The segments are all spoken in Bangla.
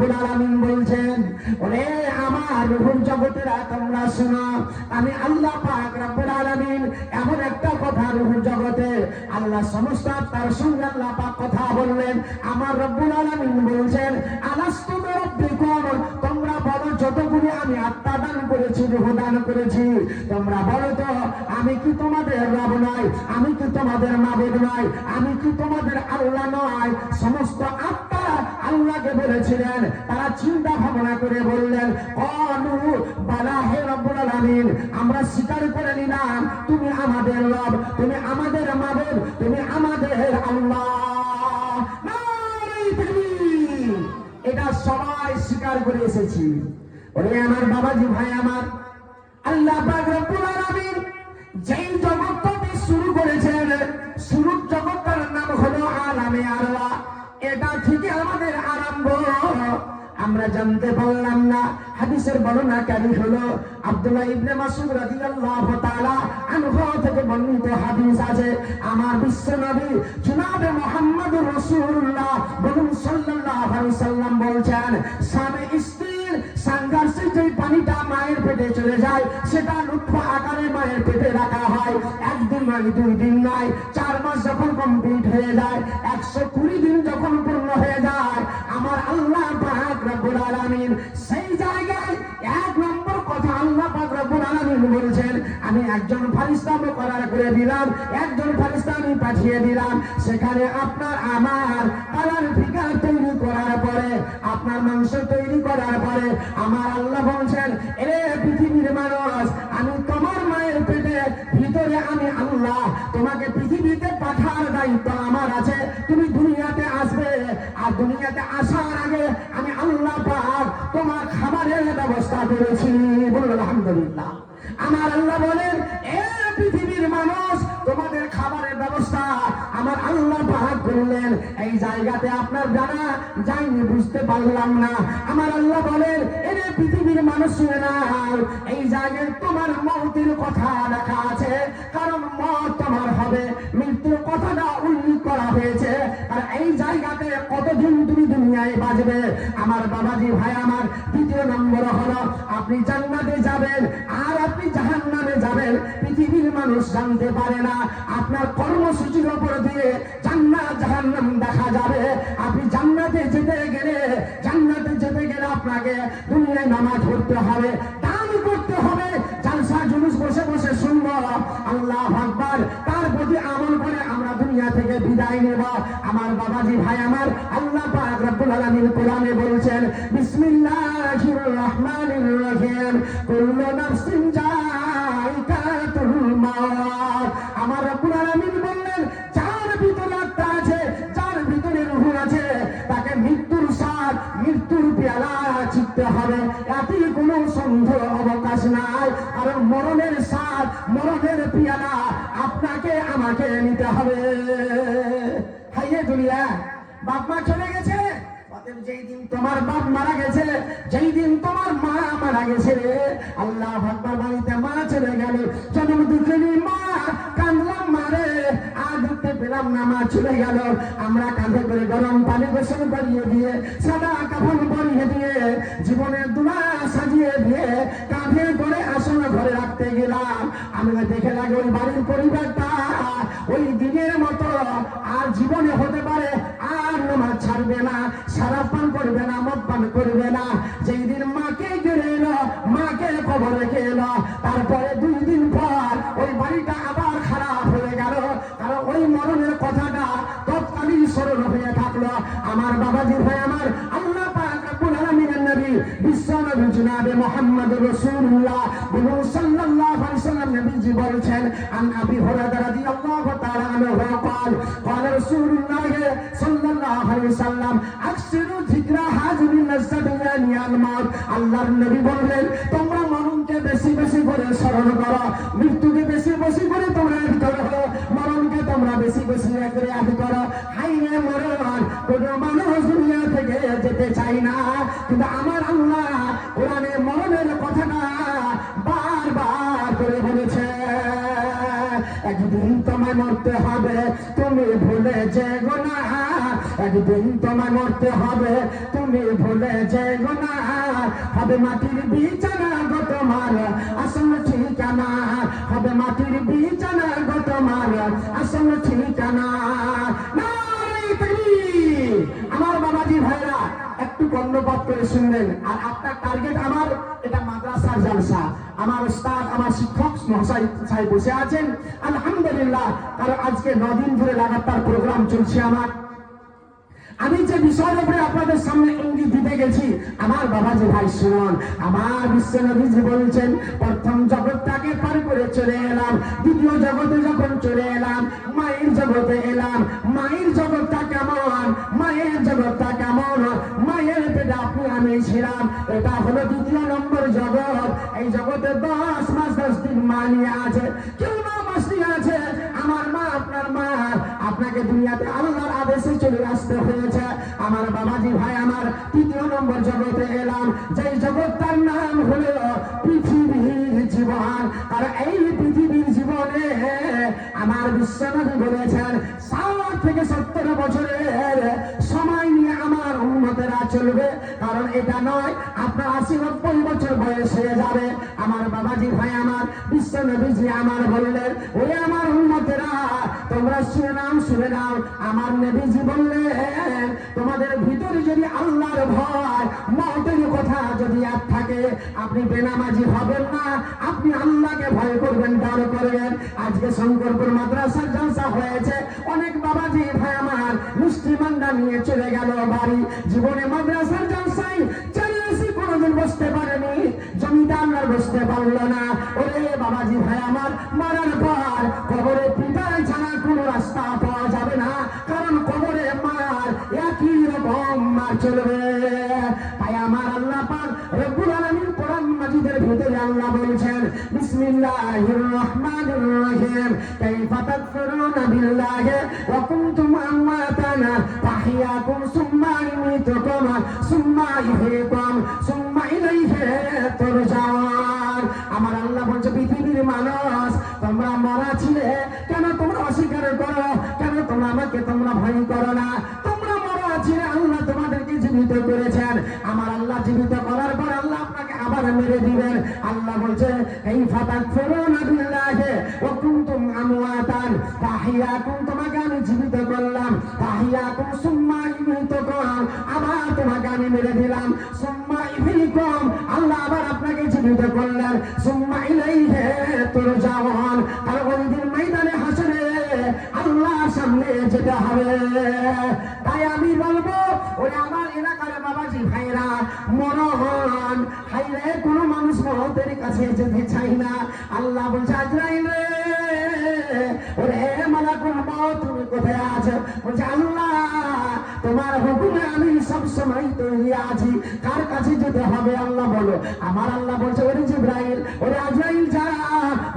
রব্বুল আলামিন বলছেন, ওরে আমার রূহের জগতেরা তোমরা শোনো, আমি আল্লাহ পাক রব্বুল আলামিন এমন একটা কথা রূহের জগতে আল্লাহ সমস্ত আত্মার সঙ্গে আল্লাহ পাক কথা বললেন। আমার রব্বুল আলামিন বলছেন, আলাস্তু বিরাব্বিকুম, তোমরা বলো যতগুলি আমি আত্মা দান করেছি, রূহ দান করেছি, তোমরা বলো তো আমি কি তোমাদের রব নয়? আমি কি তোমাদের মাবুদ নয়? আমি কি তোমাদের আল্লাহ নয়? সমস্ত আত্মা আল্লাহকে বলেছিলেন। তারা চিন্তা ভাবনা করে বললেন, ক্বালু বালা হে রব্বুল আলামিন, আমরা স্বীকার করে নিলাম তুমি আমাদের রব, তুমি আমাদের মাবুদ, তুমি আমাদের আল্লাহ। নারে তাকবীর! এটা সবাই স্বীকার করে এসেছি। ওরে আমার বাবাজি ভাই আমার, আল্লাহ পাক রব্বুল আলামিন যেই জগৎটাকে শুরু করেছেন, শুরুর জগৎটার নাম হলো আলামে আরওয়াহ। এটা থেকে আমাদের আরম্ভ। আমরা জানতে পারলাম না। হাদিসের বর্ণনাকারী হলো আব্দুল্লাহ ইবনে মাসউদ রাদিয়াল্লাহু তাআলা আনহু থেকে বর্ণিত হাদিস আছে। আমার বিশ্ব নবী জনাবে মুহাম্মদুর রাসূলুল্লাহ সাল্লাল্লাহু আলাইহি সাল্লাম বলছেন, স্বামী স্ত্রীর সংঘর্ষে যে পানিটা মায়ের পেটে চলে যায়, সেটা লুৎফা আকারে মায়ের পেটে রাখা হয়। একদিন নয়, 2 দিন নয়, 4 মাস যখন কমপ্লিট হয়ে যায়, 120 দিন যখন পূর্ণ হয়ে যায়, আমার আল্লাহ পাক রব্বুল আলামিন সেই জায়গায় 1 নম্বর কথা আল্লাহ পাক রব্বুল আলামিন বলছেন, আমি একজন ফেরেশতা মুকরর করে দিলাম, একজন ফেরেশতা আমি পাঠিয়ে দিলাম। সেখানে আপনার আমার কালার ফিগার তৈরি করার পরে, আপনার মাংস তৈরি করার পরে আমার আল্লাহ বলছেন, এ পৃথিবীর মানুষ, আমি তোমার মায়ের পেটে ভিতরে আমি আল্লাহ, তোমাকে পৃথিবীতে পাঠার দায়িত্ব আমার আছে। তুমি দুনিয়াতে আসবে, আর দুনিয়াতে আসার আগে আমি আল্লাহ পাক তোমার খাবারের ব্যবস্থা করেছি। বলুন আলহামদুলিল্লাহ। আমার আল্লাহ বলেন, এ পৃথিবীর মানুষ, তোমাদের খাবারের ব্যবস্থা আমার আল্লাহ পাক করলেন। এই জায়গাতে আপনার জানা যায়নি, বুঝতে পারলাম না। আমার আল্লাহ বলেন, এ পৃথিবীর মানুষ শুনে নাও, এই জায়গায় তোমার মৌতের কথা লেখা আছে, কারণ মত তোমার হবে, মৃত্যুর কথাটা উল্লেখ করা হয়েছে। আর এই জায়গাতে কতদিন তুমি দুনিয়ায় বাঁচবে। আমার বাবাজি ভাই আমার, 2 নম্বর হলো আপনি জান্নাতে যাবেন আর আপনি জাহান্নামে যাবেন। পৃথিবীর মানুষ জানতে পারে না। আপনার কর্মসূচির উপর দিয়ে জান্নাত জাহান্নাম দেখা যাবে। আপনি জান্নাতে যেতে গেলে আপনাকে দুনিয়ায় নামাজ পড়তে হবে, দান করতে হবে, জালসা জুলুস বসে বসে শুনব আল্লাহু আকবার, তার প্রতি আমল করে আমরা দুনিয়া থেকে বিদায় নেব। আমার বাবাজি ভাই আমার, আল্লাহ পাক রব্বুল আলামিন কোরআনে বলছেন, বিসমিল্লাহির রহমানির রহিম, কুল্লু নাফসিন যায়িকাতুল মাউত। আমার রব্বুল আলামিন বললেন, যার ভিতরে আত্মা আছে, যার ভিতরে রূহ আছে, তাকে মৃত্যুর স্বাদ, মৃত্যুর পেয়ালা চিনতে হবে। এতে কোনো সন্দেহ অবকাশ নাই। কারণ মরণের স্বাদ, মরণের পেয়ালা আপনাকে আমাকে নিতে হবে। হাইয়ে দুনিয়া, বাপ মা চলে গেছে, যেই দিন তোমার বাপ মারা গেছে, যেই দিন তোমার মা মারা গেছে, আল্লাহু আকবার, বাড়িতে মা চলে গেল, জন্ম দুঃখিনী মা, কাঁদলাম মারে, আর দেখতে পেলাম না মা চলে গেল। আমরা কাঁধে করে গরম পানি গোসল করিয়ে দিয়ে, সাদা কাফন পরিয়ে দিয়ে, জীবনের দুলা সাজিয়ে দিয়ে, কাঁধে করে আসন ঘরে রাখতে গেলাম। আমি দেখে লাগে ওই বাড়ির পরিবারটা ওই দিনের মতো আর জীবনে হতে পারে আর নামাজ ছাড়বে না, শরাব পান করবে না, মদ পান করবে না। যেই দিন মাকে গেড়ে এলো, মাকে কবর রেখে এলো, তারপরে 2 দিন পর ওই বাড়িটা আবার খারাপ হয়ে গেল। কারণ ওই মরণের কথাটা তৎকালীন স্মরণ হয়ে থাকলো। আমার বাবাজি ভাই আমার, আল্লাহ পাক রব্বুল আলামিনের নবী বিশ্ব নবী জনাবে মুহাম্মদুর রাসূলুল্লাহ সাল্লাল্লাহু আলাইহি ওয়াসাল্লাম নবীজি বলেছেন, আন আবি হুরায়রা রাদিয়াল্লাহু তাআলা আনহু قال قال رسول الله صلى الله عليه وسلم আকসিরু যিকরা হাযিমিন নাসবিয়ানি আল মাউত। আল্লাহর নবী বলেন, তোমরা মরণকে বেশি বেশি করে স্মরণ করো, মৃত্যুকে বেশি বেশি করে তোমরা ইয়াদ করো, মরণকে তোমরা বেশি বেশি করে ইয়াদ করো। হাইরে মরণ, কোন মানুষ দুনিয়া থেকে যেতে চায় না, কিন্তু আমার আল্লাহ কোরআনে মরণের কথাটা বারবার করে বলেছে। একদিন তোমায় মরতে হবে, তুমি ভুলে যেও না, একদিন তোমায় মরতে হবে, তুমি তুমি ভুলে যেও না, হবে মাটির বিছানা গো তোমার আসল ঠিকানা, হবে মাটির বিছানা গো তোমার আসল ঠিকানা। নারে তাকবীর! আমার বাবাজি ভাইরা একটু কর্ণপাত করে শুনবেন। আর আপনার টার্গেট আমার এটা মাদ্রাসার জলসা। আমার উস্তাদ আমার শিক্ষক মহাশয় সাহেব বসে আছেন আলহামদুলিল্লাহ, কারণ আজকে 9 দিন ধরে লাগাতার প্রোগ্রাম চলছে আমার। আমি যে বিষয়ের উপরে আপনাদের সামনে ইঙ্গিত দিতে গেছি, আমার বাবাজি ভাই শুনুন। আমার বিশ্বনবীজি বলছেন, প্রথম জগৎটাকে পার করে চলে এলাম, দ্বিতীয় জগতে যখন চলে এলাম, মায়ের জগতে এলাম। মায়ের জগৎটা কেমন, মায়ের জগৎটা কেমন, মায়ের পেটে আপনি আমি ছিলাম, এটা হলো দ্বিতীয় নম্বর জগৎ। এই জগতে 10 মাস 10 দিন মা নিয়ে আছে, কেউ 9 মাস নিয়ে আছে। আমার মা আপনার মা, আপনাকে দুনিয়াতে আল্লাহর আদেশে চলে আসতে হয়েছে। আমার বাবাজি ভাই আমার, তৃতীয় নম্বর জগতে এলাম, যেই জগৎটার নাম হলো পৃথিবীর জীবন। আর এই পৃথিবীর জীবনে আমার বিশ্বনবী বলেছেন 60 থেকে 70 বছরের সময় নিয়ে আমার উম্মতেরা চলবে। কারণ এটা নয় আপনার 80-90 বছর বয়স হয়ে যাবে। আমার বাবাজি ভাই আমার, বিশ্বনবীজি আমার বললেন, ওই আমার উম্মতেরা তোমরা শুনে নাও, শুনে নাও। আমার নবীজি বললেন, তোমাদের ভিতরে যদি আল্লাহর ভয়, মওতের কথা যদি আর থাকে, আপনি বেনামাজি হবেন না, আপনি আল্লাহকে ভয় করবেন, ডর করবেন। আজকে শঙ্করপুর মাদ্রাসার জলসা হয়েছে, অনেক বাবাজি ভাই আমার মিষ্টি মান্ডা নিয়ে চলে গেল বাড়ি। জীবনে মাদ্রাসার জলসায় চালিয়েছি, কোনোদিন বসতে পারেনি, জমিদার বসতে পারলো না। ওরে বাবাজি ভাই আমার, মারার পর কবরে পিটার ছাড়া কোনো রাস্তা পাওয়া যাবে না, কারণ কবরে মার একই রকম মার চলবে। তাই আমার আল্লাহ পাক রব্বুল আলামিন কোরআন মাজিদের ভিতরে আল্লাহ বলছেন, বিসমিল্লাহির রহমানির রহিম, কাইফা তাকফুরুনা বিল্লাহি ওয়া কুনতুম আমওয়াতান ফাহিয়াকুম সুম্মা ইউমীতুকুম সুম্মা ইহয়িকুম সুম্মা ইলাইহি তুরজাউন। আমার আল্লাহ বলছে, পৃথিবীর মানুষ তোমরা মরা ছিলে, কেন তোমরা অস্বীকার করো, কেন তোমরা আমাকে তোমরা ভয় করো না? তোমরা মরা ছিলে, আল্লাহ তোমাদেরকে জীবিত করেছেন। আমার আল্লাহ জীবিত করার পর আল্লাহ আপনাকে আবার মেরে দিবেন। আল্লাহ বলছে, এই ফাতাকফুরুনা বিল্লাহি ওয়া কুনতুম আমওয়াতান ফাহিয়াকুম, তোমাকে আমি জীবিত করলাম, ফাহিয়াকুম সুম্মা ইউমীতুকুম, আবার তোমাকে আমি মেরে দিলাম, সুম্মা ইহয়িকুম, আল্লাহ আবার আপনাকে জীবিত করলেন, সুম্মা ইলাইহি তুরজাউন। আর ওই দিন ময়দানে হাসরে আল্লাহর সামনে যেতে হবে। তাই আমি বলবো, ওই আমার এলাকার বাবাজি ভাইরা, মরণ হাইরে কোনো মানুষ মহতের কাছে যেতে চাই না। আল্লাহ বলছে, আজরাইল রে, ওরে মালাকুল মউত তুমি কোথায় আছো? বলছে, আল্লাহ তোমার হুকুমে আমি সব সময় তৈরি আছি। কার কাছে যেতে হবে আল্লাহ বলো? আমার আল্লাহ বলছে, ওরে জিবরাইল, ওরে আজরাইল যা,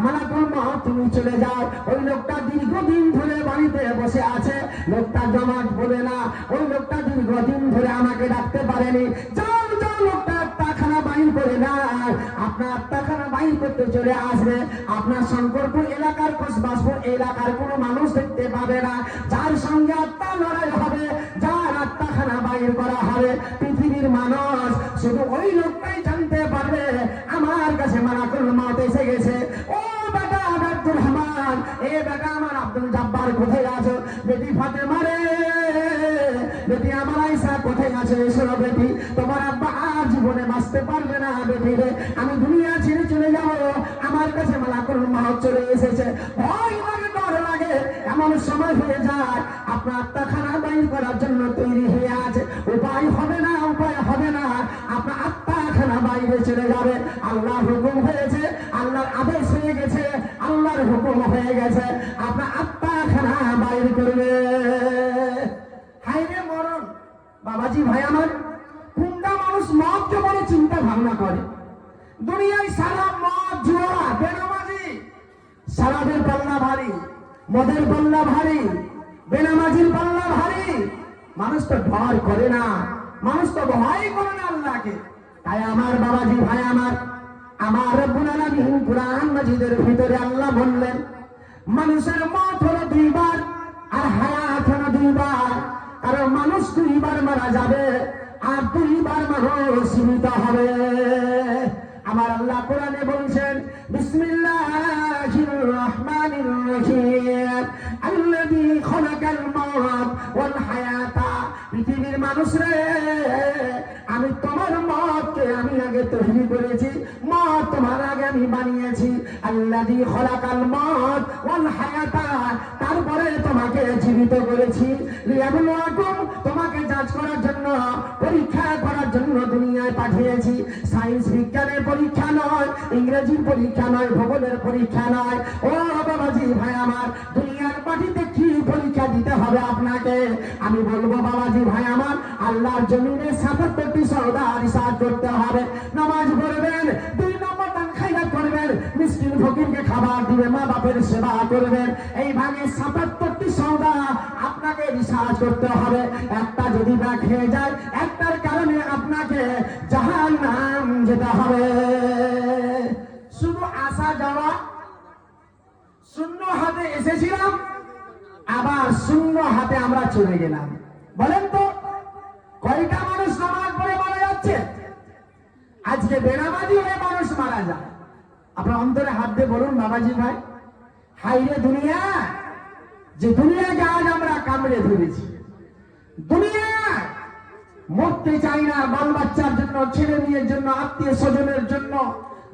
মালাকুল মউত তুমি চলে যাও। ওই লোকটা দীর্ঘদিন ধরে বাড়িতে বসে আছে, লোকটা জমাট বলে না, ওই লোকটা দীর্ঘদিন ধরে আমাকে ডাকতে পারেনি। যাও যাও, লোকটা আত্মাখানা বাইর করে না, আপনার আত্মাখানা বাইর করতে চলে আসবে। আপনার শঙ্করপুর এলাকার কসবাসপুর এলাকার কোনো মানুষ দেখতে পাবে না। যার সঙ্গে আত্মা লড়াই হবে, যার আত্মাখানা বাইর করা হবে, পৃথিবীর মানুষ শুধু ওই লোকটাই জানতে পারবে আমার কাছে মালাকুল মউত এসে গেছে। ও বেটা আব্দুল রহমান, এ বেটা আমার আব্দুল জব্বার কোথায় আছো? বেটি ফাতেমা রে, বেটি আমার আয়েশা কোথায় আছে? এসো বেটি, তোমার আব্বা আর জীবনে বাঁচতে পারবে না। বেটি রে, আমি দুনিয়া ছেড়ে চলে যাব, আমার কাছে মালাকুল মউত চলে এসেছে। ভয় লাগে, ডর লাগে, এমন সময় হয়ে যায় আপনার আত্মাখানা বাইর করার জন্য তৈরি হয়ে আছে। উপায় হবে না, উপায় হবে না, আপনার আত্মাখানা বাইরে চলে যাবে। আল্লাহর হুকুম হয়েছে, আল্লাহর আদেশ হয়ে গেছে, আল্লাহর হুকুম হয়ে গেছে, আপনার আত্মাখানা বাইর করবে। হাইরে মরণ! বাবাজি ভাই আমার, কোনটা মানুষ মদ জমানে চিন্তা ভাবনা করে? দুনিয়ায় সারা মদ জুয়া বেনামাজি, সারাদের পাল্লা ভারী, মদের পাল্লা ভারী, বেনামাজির পাল্লা ভারী। মানুষ তো ভয় করে না, মানুষ তো ভয় করে না আল্লাহকে। তাই আমার বাবাজি ভাই আমার রব্বুল আলামিন কুরআন মাজিদের ভিতরে আল্লাহ বললেন, মানুষের মত হলো 2 বার আর হায়াত হলো 2 বার। কারণ মানুষ 2 বার মারা যাবে, আর 2 বার মানুষ জীবিত হবে। আমার আল্লাহ কোরআনে বলছেন, বিসমিল্লাহির রহমানির রহিম, আল্লাযী খালাকাল মাউত ওয়াল হায়াতা। পৃথিবীর মানুষরে, আমি তোমার মতকে আমি আগে তৈরি করেছি, মত তোমার আগে আমি বানিয়েছি। আল্লাযী খালাকাল মাউত ওয়াল হায়াতা, তারপরে তোমাকে জীবিত করেছি। লিয়াবলুয়াকুম, তোমাকে যাচ করার জন্য, পরীক্ষা করার জন্য দুনিয়ায় পাঠিয়েছি। সায়েন্স বিজ্ঞানের পরীক্ষা নয়, ইংরেজির পরীক্ষা নয়, ভূগোলের পরীক্ষা নয়। ও বাবাজি ভাই আমার, দুনিয়ার মাটিতে কি পরীক্ষা দিতে হবে আপনাকে? আমি বলবো বাবাজি ভাই আমার, আল্লাহর জমিনে 77টি সওদা রিসার্চ করতে হবে। নামাজ পড়বেন, 2 নম্বর দান খায়রাত করবেন, মিসকিন ফকিরকে খাবার দিবেন, মা বাপের সেবা করবেন। এইভাবে 77টি সওদা আপনাকে রিসার্চ করতে হবে। একটা যদি না খেয়ে যায়, একটার কারণে আপনাকে জাহান্নাম যেতে হবে। শুধু আসা যাওয়া, শূন্য হাতে এসেছিলাম, আবার শূন্য হাতে আমরা চলে গেলাম। বলেন তো, কয়টা মানুষ নামাজ পড়ে মারা যাচ্ছে? আজকে বেনামাজি হয়ে মানুষ মারা যায়। আপনার অন্তরে হাত দিয়ে বলুন বাবাজি ভাই, হাইরে দুনিয়া, যে দুনিয়াকে আজ আমরা কামড়ে ধরেছি। দুনিয়া মরতে চাই না, বাল বাচ্চার জন্য, ছেলে মেয়ের জন্য, আত্মীয় স্বজনের জন্য,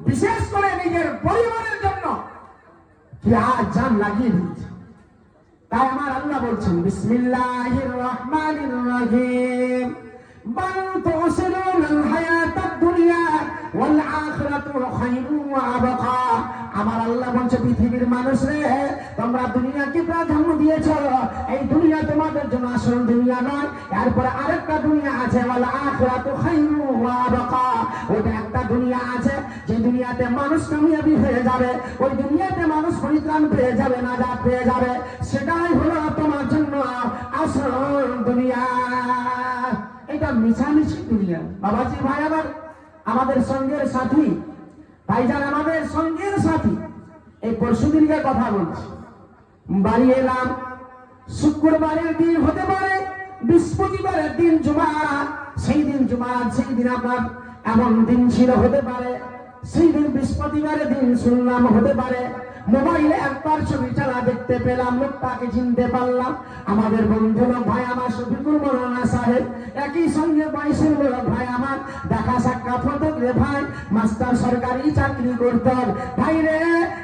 বিশেষ করে নিজের পরিবারের জন্য কি আজ জান লাগিয়ে দিয়েছে। তাই আমার আল্লাহ বলছেন, বিসমিল্লাহির রহমানির রহিম, বাল তুসিরুনাল হায়াতাদ দুনিয়া ওয়াল আখিরাতু খায়রুন ওয়া আবকা। আমার আল্লাহ বলছে, পৃথিবীর মানুষরে, তোমরা দুনিয়াকে প্রাধান্য দিয়েছো। এই দুনিয়া তোমাদের জন্য আসল দুনিয়া নয়। এরপরে আরেকটা দুনিয়া আছে, ওয়াল আখিরাতু খায়রুন ওয়া আবকা। ওটা একটা দুনিয়া আছে, যে দুনিয়াতে মানুষ কামিয়াবি হয়ে যাবে, ওই দুনিয়াতে মানুষ পরিত্রাণ পেয়ে যাবে, নাজাত পেয়ে যাবে। সেটাই হলো তোমার জন্য আসল দুনিয়া। এটা মিছামিছি দুনিয়া। বাবাজি ভাই আমার, আমাদের সঙ্গের সাথী ভাইজান, আমাদের সঙ্গের সাথী, এই পরশুদিনকে কথা বলছি, বাড়ি এলাম। শুক্রবারের দিন হতে পারে, বৃহস্পতিবারের দিন জুমা, সেই দিন জুমা, সেই দিন আপনার এমন দিন ছিল, হতে পারে সেই দিন বৃহস্পতিবারের দিন শুনলাম, হতে পারে মোবাইলে একবার ছবি চালা দেখতে পেলাম, লোকটাকে চিনতে পারলাম। আমাদের বন্ধু লোক ভাই আমার, শফিকুর মৌলানা সাহেব, একই সঙ্গে 22-এর লোক ভাই আমার, দেখা সাক্ষাৎ হতো রে ভাই, মাস্টার সরকারি চাকরি করতেন ভাই রে।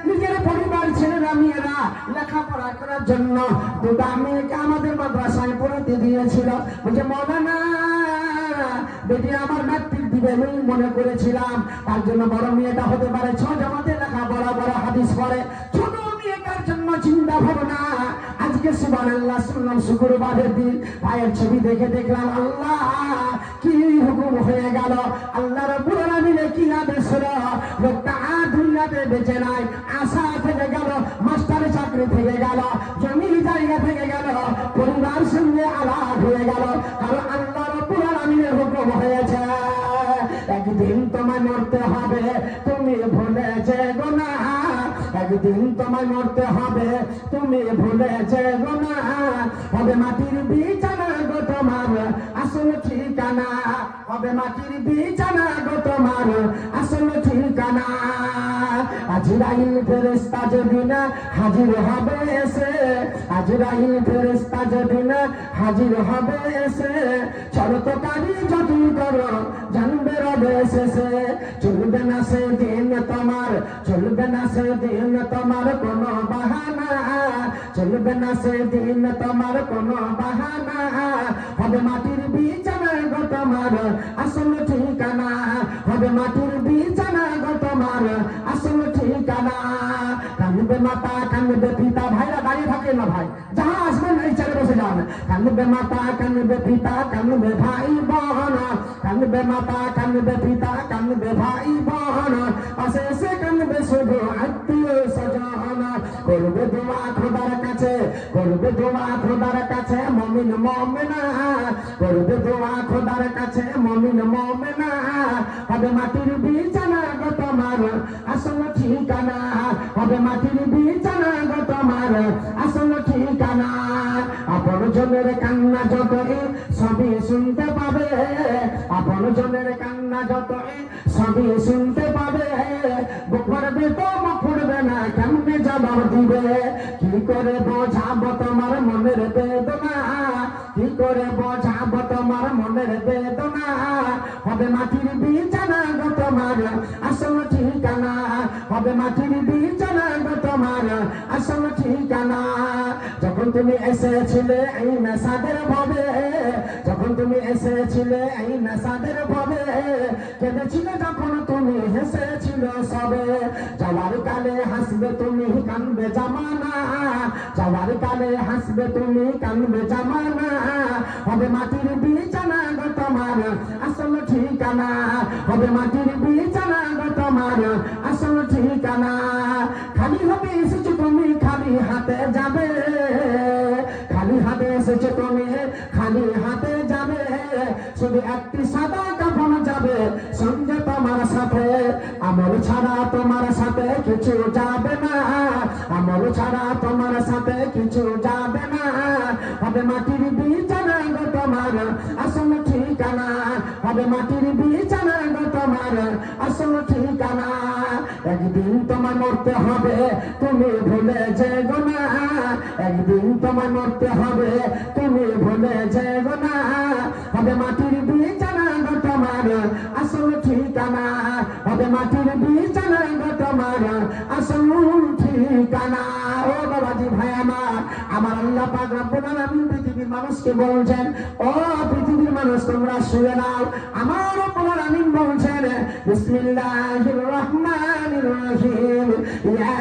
নিজের পরিবার ছেলেরা মেয়েরা লেখাপড়া করার জন্য 2টা মেয়েকে আমাদের মাদ্রাসায় পড়াতে দিয়েছিল। বলছে, মৌলানা বেটি আমার ম্যাট্রিক দিবে, আমি মনে করেছিলাম। তার জন্য বড় মেয়েটা হতে পারে 6 জামাতে লেখাপড়া, বড় হাদিস পড়ে। ছোট মেয়েটার জন্য চিন্তা ভাবনা। আজকে সুবহানাল্লাহ শুনলাম, শুক্রবারের দিন ভাইয়ের ছবি দেখে দেখলাম, আল্লাহ কি হুকুম হয়ে গেল, আল্লাহ রাব্বুল আলামিনের কি আদেশ হলো। লোকটা আর দুনিয়াতে বেঁচে নাই, আশা থেকে গেল, মাস্টারের চাকরি থেকে গেল, জমি জায়গা থেকে গেল, পরিবার সঙ্গে আলাদা হয়ে গেল। কারণ আল্লাহ রাব্বুল আলামিনের হুকুম হয়েছে, একদিন তোমায় মরতে হবে, তুমি ভুলেছে গুনাহ। একদিন তোমায় মরতে হবে, তুমি ভুলেছে গুনাহ। হবে মাটির বিছানা গো তোমার আসল ঠিকানা, হবে মাটির বিছানা গো তোমার আসল ঠিকানা। আজরাইল ফেরেশতা যদি না হাজির হবে এসে, আজরাইল ফেরেশতা যদি না হাজির হবে এসে, শরতকারী যতই করো জানবে রবে শেষে। চলবে না সেদিন তোমার, চলবে না সেদিন তোমার কোনো বাহানা, চলবে না সেদিন তোমার কোনো বাহানা। হবে মাটির বিছানা গো তোমার আসল ঠিকানা, হবে মাটির বিছানা গো তোমার আসল ঠিকানা। কানবে মাতা, কানবে পিতা, ভাইরা দাঁড়িয়ে থাকে না ভাই, যাহা আসবেন এই চেয়ারে বসে যান। কানবে মাতা, কানবে পিতা, কানবে ভাই বোন, কানবে মাতা, কানবে পিতা, কানবে ভাই বোন, পাশে এসে কানবে শুধু আত্মীয় স্বজন। করবে দোয়া খোদার কাছে, করবে দোয়া খোদার কাছে মুমিন মুমিনা, করবে দোয়া খোদার কাছে মুমিন মুমিনা। হবে মাটির বিছানা গো তোমার আসল ঠিকানা, হবে মাটির বিছানা গো তোমার আসল ঠিকানা। আপন জনের কান্না যতই সবই শুনতে পাবে, আপন জনের কান্না যতই সবই শুনতে পাবে, বুক ভরবে তো মুখ ফুটবে না, কেমনে জবাব দিবে? কি করে বোঝাবো তোমার মনের বেদনা, কি করে বোঝাবো তোমার মনের বেদনা? হবে মাটির বিছানা গো তোমার আসল ঠিকানা, হবে মাটির বিছানা গো তোমার আসল ঠিকানা। যখন তুমি এসেছিলে এই নেশাদের ভাবে, যখন তুমি এসেছিলে এই নেশাদের ভাবে, কেঁদেছিলে যখন তুমি হেসেছিল সবে। যাওয়ার কালে হাসবে তুমি কানবে জামানা, যাওয়ার কালে হাসবে তুমি কানবে জামানা। হবে মাটির বিছানা গো তোমার আসল ঠিকানা, হবে মাটির বিছানা গো তোমার আসল ঠিকানা। খালি হাতে এসেছো তুমি খালি হাতে যাবে, খালি হাতে এসেছো তুমি খালি হাতে যাবে। শুধু একটি সাদা কাফন যাবে সঙ্গে তোমার সাথে, আমল ছাড়া তোমার সাথে কিছু যাবে না, আমল ছাড়া তোমার সাথে কিছু যাবে না। হবে মাটির বিছানা গো তোমার আসল ঠিকানা, হবে মাটির বিছানা গো তোমার আসল ঠিকানা। একদিন তোমার মরতে হবে তুমি ভুলে যেও না, একদিন তোমার মরতে হবে তুমি ভুলে যেও না। হবে মাটির বিছানা গো তোমার আসল ঠিকানা, হবে মাটির বিছানা গো তোমার আসল ঠিকানা। ও বাবাজি ভাই আমার আল্লাহ পাক রব্বুল আলামিন পৃথিবীর মানুষকে বলছেন, ও পৃথিবীর মানুষ তোমরা শুনে নাও। আমার রব্বুল আলামিন বলছেন বিসমিল্লাহির রহমানির রহিম, ইয়া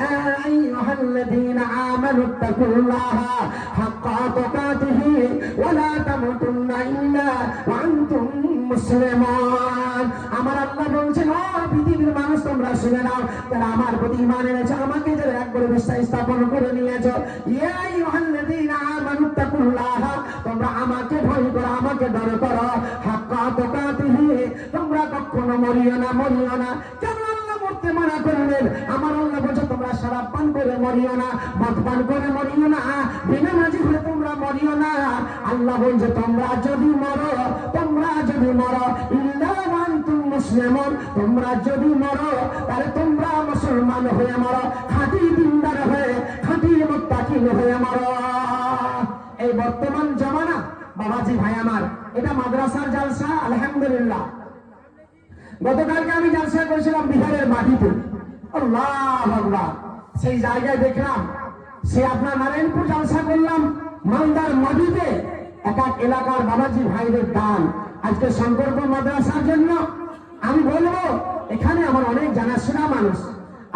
আইয়ুহাল্লাযীনা আমানুত্তাকুল্লাহা হাক্কা তুকাতিহি ওয়া লা তামুতুন্না ইল্লা ওয়া আনতুম মুসলিমুন। আমার আল্লাহ বলছেন, ও পৃথিবীর মানুষ তোমরা শুনে নাও, যারা আমার প্রতি ঈমান এনেছে, আমাকে যারা একবার বিশ্বাস স্থাপন করে নিয়েছো, ইয়া আইয়ুহাল্লাযীনা আমানুত্তাকুল্লাহা, তোমরা আমাকে ভয় করো, আমাকে ডর করো, হাক্কা তুকাতিহি, তোমরা কখনো মরিও না, মরিও না। কেন আল্লাহ মরতে মানা করলেন? আমার আল্লাহ বলছে তোমরা শরাব পান করে মরিও না, মদ পান করে মরিও না, বেনামাজি হয়ে তোমরা মরিও না। আল্লাহ বলছে তোমরা যদি মরো, তোমরা যদি মরো ইল্লা ওয়া আনতুম মুসলিমুন, তোমরা যদি মরো তাহলে তোমরা মুসলমান হয়ে মরো, খাঁটি দিনদার হয়ে, খাঁটি মুত্তাকিন হয়ে মরো। এই বর্তমান জামানা বাবাজি ভাই আমার, এটা মাদ্রাসার জালসা। আলহামদুলিল্লাহ গতকালকে আমি জালসা করেছিলাম বিহারের মাটিতে, আল্লাহু আকবার। সেই জায়গায় দেখলাম, সে আপনার নারায়ণপুর জালসা করলাম, মালদার মাটিতে এক এক এলাকার বাবাজি ভাইদের দান আজকে সংকল্প মাদ্রাসার জন্য। আমি বলবো এখানে আমার অনেক জানাশোনা মানুষ,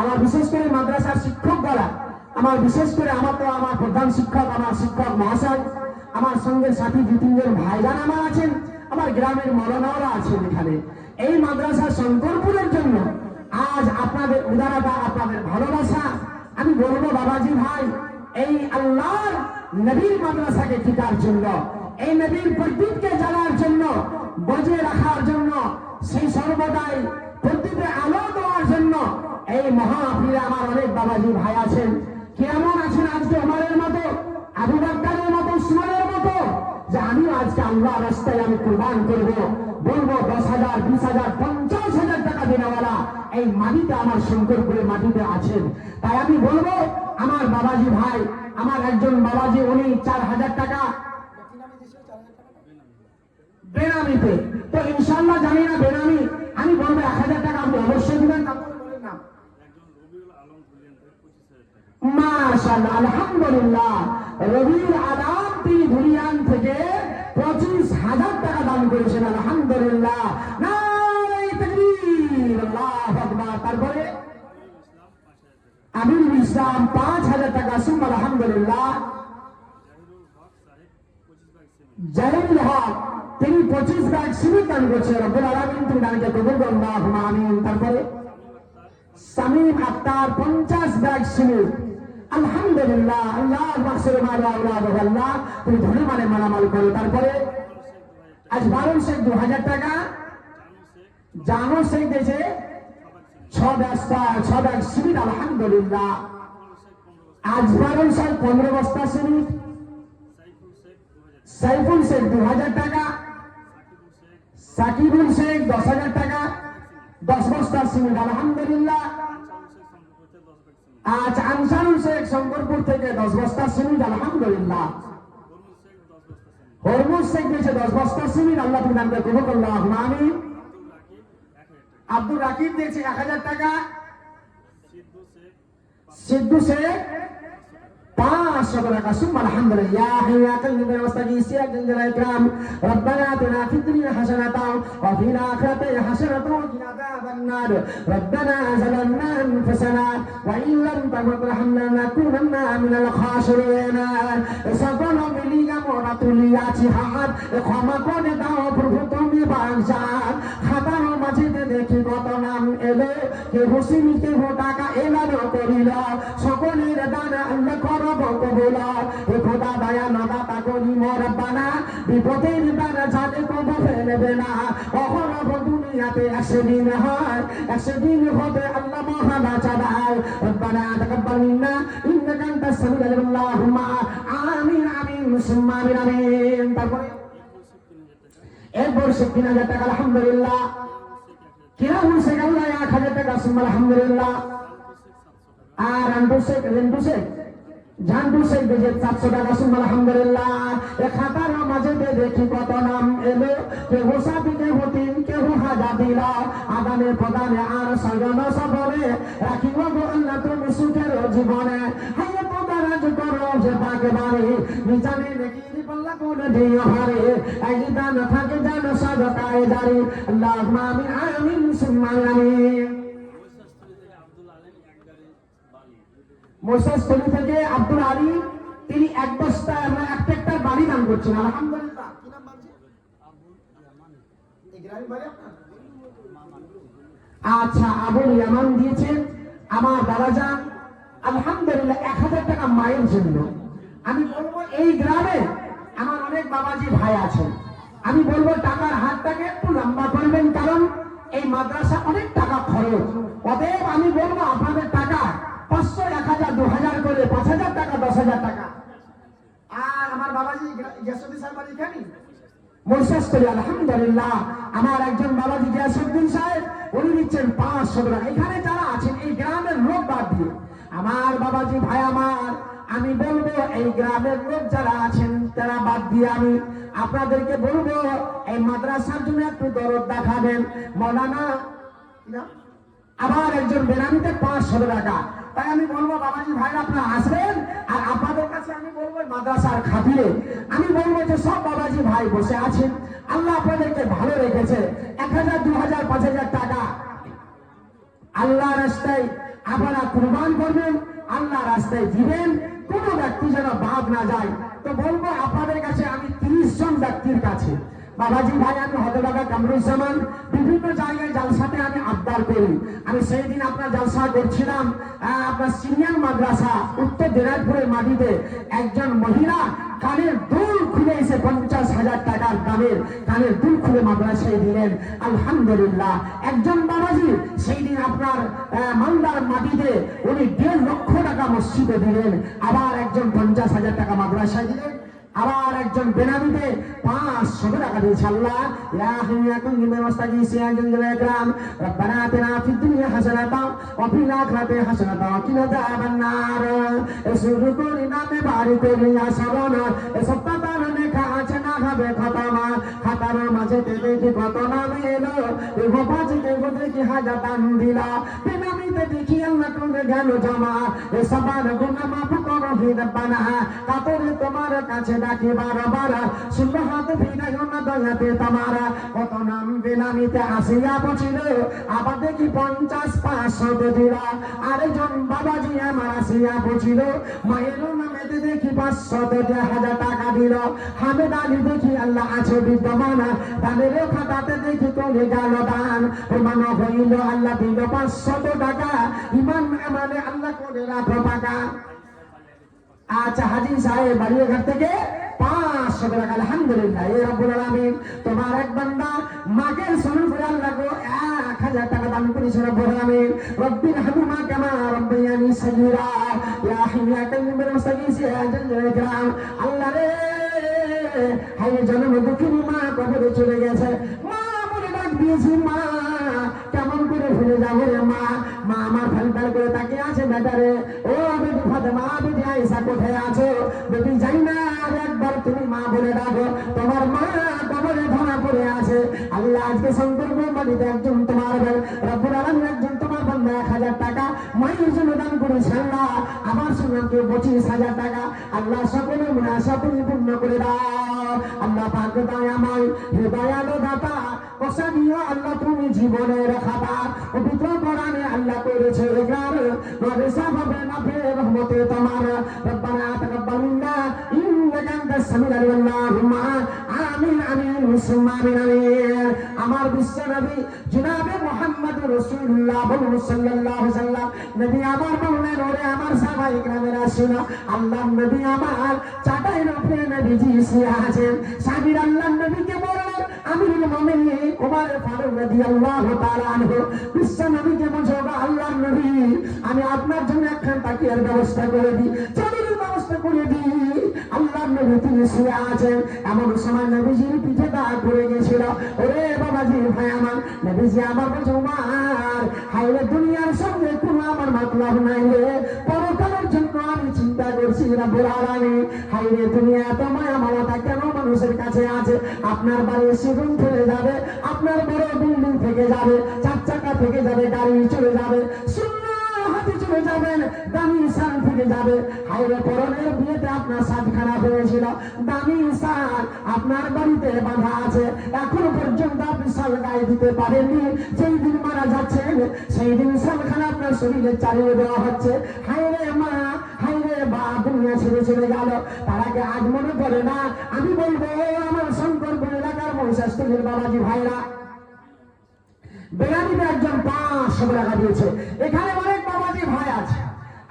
আমার বিশেষ করে মাদ্রাসার শিক্ষক দ্বারা, আমার বিশেষ করে আমার তো আমার প্রধান শিক্ষক, আমার শিক্ষক মহাশয়, আমার সঙ্গে সাথী দু তিনজন ভাইজান আমার আছেন, আমার গ্রামের মৌলানারা আছেন এখানে। এই মাদ্রাসা শঙ্করপুরের জন্য আজ আপনাদের উদারতা, আপনাদের ভালোবাসা, আমি বলবো বাবাজি ভাই, এই আল্লাহর নবীর মাদ্রাসাকে টিকার জন্য, এই নবীর প্রদীপকে জ্বালার জন্য, বজে রাখার জন্য, সেই সর্বদাই প্রদীপে আলো দেওয়ার জন্য এই মহাপীরে আমার অনেক বাবাজি ভাই আছেন। কেমন আছেন আজকে ওমরের মতো, আবু বকরের মতো, উসমানের মতো, যে আমি আজকে আল্লাহ রাস্তায় আমি কুরবান করব, বলবো 10,000, 20,000, 50,000 টাকা দেওয়ালা এই মাটিতে আমার শঙ্করপুরের মাটিতে আছেন। তাই আমি বলবো আমার বাবাজি ভাই, আমার একজন বাবাজি উনি 4,000 টাকা বেনামিতে, তো ইনশাআল্লাহ জানি না বেনামি, আমি বলবো 1,000 টাকা আপনি অবশ্যই দিবেন। তারপরে বলেন না মাশাআল্লাহ, আলহামদুলিল্লাহ। রবিউল আলম তিনি ধুলিয়ান থেকে 25,000 টাকা দান করেছেন, আলহামদুলিল্লাহ। নারে তাকবীর, আল্লাহু আকবার। তারপরে আমিরুল ইসলাম 5,000 টাকা, সুবহান আলহামদুলিল্লাহ। জাহিরুল হক তিনি 25 ব্যাগ সিমেন্ট দান করেছেন, রব্বুল আলামিন তুমি দানকে কবুল করুন, আল্লাহুম্মা আমিন। তারপরে সামিম আক্তার 50 ব্যাগ সিমেন্ট, আলহামদুলিল্লাহ। আল্লাহ মাসুর মালা আওলাদ আল্লাহ তুমি ধনী মানে মালামাল করো। তারপরে আজবারুল শেখ 2,000 টাকা, জানো শেখ দিয়েছে 6 ব্যাগ সিমেন্ট, আলহামদুলিল্লাহ। আজবারুল শেখ 15 বস্তা সিমেন্ট, সাইফুল শেখ 2,000 টাকা, সাকিবুল শেখ 10,000 টাকা, 10 বস্তা সিমেন্ট, আলহামদুলিল্লাহ। আচ্ছা, আনসারুল শেখ শঙ্করপুর থেকে 10 বস্তা সিমেন্ট, আলহামদুলিল্লাহ। হরমুজ শেখ দিয়েছে 10 বস্তা সিমেন্ট, আল্লাহ তুমি দান করে কবুল করুন, আমিন। আব্দুল রাকিব দিয়েছে 1000 টাকা, সিদ্ধু শেখ 500 টাকা, সুবহান আলহামদুলিল্লাহ। ইয়া হাইয়া কাল্লিমা ওয়াস্তাগীসি আল ইকরাম রব্বানা আতিনা ফিদ দুনিয়া হাসানাতাও ওয়া ফিল আখিরাতি হাসানাতাও ওয়া কিনা আযাবান নার রব্বানা যালামনা আনফুসানা ওয়া ইন লাম তাগফির লানা লানাকুনান্না মিনাল খাসিরিন। সকল মিলিয়া মোরা তুলিয়াছি হাত, ক্ষমা করে দাও প্রভু তুমি বাঞ্চান। খাতার মাঝে দেখি কত নাম এলো, কে হুসিনি কে টাকা এলানো করিল, সকলের দান আল্লাহ করব কবুল। হে খোদা দয়া নদাতা করি মোর বানা, বিপদের দ্বারা জানে কবু ফেলবে না। অহরহ দুনিয়াতে 100 দিন হয়, 100 দিন হবে আল্লাহ মহানা চাঁদায়। রব্বানা তাকাব্বাল মিন্না ইন্নাকা আনতাস সামিউল আলিম, আল্লাহুম্মা আমিন আমিন সুম্মা আমিন আমিন। তারপরে এরপর 3,000 টাকা, আলহামদুলিল্লাহ। কিরামুল শেখ আল্লাহ 1,000 টাকা, সুম্মা আলহামদুলিল্লাহ। আর রেন্দু শেখ জানু শেখ দিয়েছে 700 টাকা, সুবহান আলহামদুলিল্লাহ। এ খাতার মাঝে দেখি কত নাম এলো, কেউ সাথী কেউ তিন কেউ হাজার দিল, আদানে প্রদানে আর সজন সবরে রাখিব গো আল্লাহ তুমি সুখের জীবনে। হাইয়ে প্রদারাজ করো যে পাকে বাড়ি, নিজানে নেকির পাল্লা করে দিও হারে, এই দান থাকে জান সাদকায়ে জারি, আল্লাহুম্মা আমিন আমিন সুম্মা আমিন। মোসাস্থলী থেকে আব্দুল আলী, তিনি 1 বস্তা একটা একটা বাড়ি দান করছেন, আলহামদুলিল্লাহ। কি নাম বলছে? ইগ্রাহিম ভাই আপনার? আচ্ছা, আবুল ইয়ামান দিয়েছেন আমার দাদাজান, আলহামদুলিল্লাহ 1000 টাকা মায়ের জন্য। আমি বলবো এই গ্রামে আমার অনেক বাবাজি ভাই আছেন, আমি বলবো টাকার হাতটাকে একটু লম্বা করবেন, কারণ এই মাদ্রাসা অনেক টাকা খরচ। অতএব আমি বলবো আপনাদের টাকা 500, 1000, 2000 করে 5000 টাকা, 10,000 টাকা। আর আমার বাবাজি গিয়াসউদ্দিন সাহেব বাড়ি এখানে মোসাস্থলী, আলহামদুলিল্লাহ। আমার একজন বাবাজি গিয়াসউদ্দিন সাহেব, উনি দিচ্ছেন 500 টাকা। এখানে যারা আছেন এই গ্রামের লোক বাদ দিয়ে আমার বাবাজি ভাই আমার, আমি বলবো এই গ্রামের লোক যারা আছেন তারা বাদ দিয়ে আমি আপনাদেরকে বলবো এই মাদ্রাসার জন্য একটু দরদ দেখাবেন। মৌলানা আবার একজন বেনামিতে 500 টাকা। তাই আমি বলবো বাবাজি ভাই আপনারা আসবেন, আর আপনাদের কাছে আমি বলবো মাদ্রাসার খাতিরে আমি বলবো যে সব বাবাজি ভাই বসে আছেন, আল্লাহ আপনাদেরকে ভালো রেখেছে, 1000, 2000, 5000 টাকা আল্লাহ রাস্তায় আপনারা কুরবান করবেন, আল্লাহ রাস্তায় দিবেন, কোন ব্যক্তি যেন বাদ না যায়। তো বলবো আপনাদের কাছে আমি 30 জন ব্যক্তির কাছে, বাবাজি ভাই আমি হযরত কামরুজ্জামান বিভিন্ন জায়গায় জালসাতে আমি আবদার করি। আমি সেই দিন আপনার জালসা করছিলাম আপনার সিনিয়র মাদ্রাসা উত্তর দিনাজপুরের মাটিতে, একজন মহিলা কানের দুল খুলে এসে 50,000 টাকার দামের কানের দুল খুলে মাদ্রাসায় দিলেন, আলহামদুলিল্লাহ। একজন বাবাজি সেই দিন আপনার মালদার মাটিতে উনি 1.5 লক্ষ টাকা মসজিদে দিলেন, আবার একজন 50,000 টাকা মাদ্রাসায় দিলেন, আবার একজন বেনামিতে 500 টাকা দিয়েছে। আল্লাহ ইয়া হাইয়া কাল্লিমা ওয়াস্তাগীসি আল ইকরাম রব্বানা আতিনা ফিদ দুনিয়া হাসানাতাও ওয়া ফিল আখিরাতি হাসানাতাও ওয়া কিনা আযাবান নার। শুরু করি নামে বাড়ি করিয়া শ্রবণ, সপ্তাহর লেখা আছে না হবে খতমা, খাতার মাঝে দেখি কত নাম এলো, এগো বাজিকে দেখি হাজার দান দিলা, বেনামিতে দেখি আল্লাহ তুমি জ্ঞান জমা, এ সবার গুনাহ মাফ করো হে রব্বানা, কাতরে তোমার কাছে ডাকি বারবার, শুনলো হাত ভিড়াই না দয়াতে তোমারা, কত নাম বেনামিতে আসিয়া পৌঁছিল, আবার দেখি 50, 500 দিলা, আরেকজন বাবাজি আমার আসিয়া পৌঁছিল, মায়ের নামেতে দেখি 500 1000 টাকা দিল, হামেদ আলী দেখি আল্লাহ আছে বিদ্যমান, দানের খাতাতে দেখি চলে গেল দান, প্রমাণ হইল আল্লাহ দিল 500 টাকা, ইমান আমানে আল্লাহ করে রাখো পাকা। আচ্ছা, হাজি সাহেব বাড়িঘাট থেকে 500 টাকা, আলহামদুলিল্লাহ। এ রব্বুল আলামিন তোমার এক বান্দা মাকে শুরু করে আল্লাহ গো 1000 টাকা দান করেছে রব্বুল আলামিন, রব্বির হামুমা কামা রব্বায়ানি সাগীরা, ইয়া হাইয়া কাল্লিমা ওয়াস্তাগীসি আল ইকরাম। আল্লাহ রে, হায় জন্ম দুঃখিনী মা কবরে চলে গেছে, মা দিয়েছি মা, কেমন করে ভুলে যাবো রে মা। মা আমার ফালতাল করে তাকিয়ে আছে বেটারে। ও বেটি ফাতেমা, বেটি আয়েশা কোথায় আছো? বেটি যাই না, আর একবার তুমি মা বলে ডাকো। তোমার মা কবরে ধরা পড়ে আছে। আল্লাহ আজকে শঙ্কর বাড়িতে একজন তোমার রব্বুল আলামিন একজন তোমার বান্দা 1000 টাকা মায়ের জন্য দান করেছে। আল্লাহ আমার সঙ্গে 25,000 টাকা আল্লাহ সকলের মুনাসা পূর্ণ করে দাও। আল্লাহ পাক দয়াময় হে দয়ালু দাতা, কসাদিও আল্লাহ তুমি জীবনের খাতা পবিত্র কোরআনে আল্লাহ করেছে গান ওয়ারিসা হবে নাফে রহমতে তোমার। রব্বানা তাকাব্বাল মিন্না ইন্নাকা আনতাস সামিউল আলিম। আল্লাহুম্মা আমিন আমিন সুম্মা আমিন আমিন। আমার বিশ্ব নবী জনাবে মুহাম্মদুর রাসূলুল্লাহ সাল্লাল্লাহু আলাইহি সাল্লাম নবী আমার বললেন, ওরে আমার সাহাবায়ে কেরামেরা শুনো, আল্লাহর নবী আমার চাটাইয়ের উপরে নবীজি শুয়ে আছেন। সাহাবীর আল্লাহর নবীকে বললেন, আমিরুল মুমিনিন ওমর ফারুক রাদিয়াল্লাহু তাআলা আনহু বিশ্ব নবীকে বলছে, আল্লাহর নবী আমি আপনার জন্য একখান তাকিয়ার ব্যবস্থা করে দিই, চাদরের ব্যবস্থা করে দিই। আল্লাহর নবী তিনি শুয়ে আছেন। এমন সময় নবীজির পিঠে দাগ পড়ে গেছিল। ওরে বাবাজি ভাই আমার, নবীজি আমার বলছে, উমার হাইরে দুনিয়ার সঙ্গে কোনো আমার মতলব নাই রে, পরকালের জন্য আমি চিন্তা করছি রব্বুল আলামিন। হাইরে দুনিয়া এত মায়া মমতা কেন মানুষের কাছে আছে? আপনার বাড়ির সিগুন ফেলে যাবে, আপনার বড় বিল্ডিং থেকে যাবে, 4 চাকা থেকে যাবে, গাড়ি চলে যাবে, হাতে চলে যাবেন, দামি সাল থেকে যাবে। হাইরে পরনের বিয়েতে আপনার সাজ খারাপ হয়েছিল, দামি সাল আপনার বাড়িতে বাঁধা আছে, এখনো পর্যন্ত আপনি সাল গায়ে দিতে পারেননি। যেই দিন মারা যাচ্ছেন সেই দিন সালখানা আপনার শরীরে চালিয়ে দেওয়া হচ্ছে। হাইরে মা, হাইরে বা, দুনিয়া ছেড়ে চলে গেল, তার আগে আজ মনে পড়ে না? আমি বলবো আমার শঙ্করপুর এলাকার মহিষাস্থলীর বাবাজি ভাইরা, বেড়ানিতে একজন 500 টাকা দিয়েছে। এখানে অনেক বাবাজি ভাই আছে।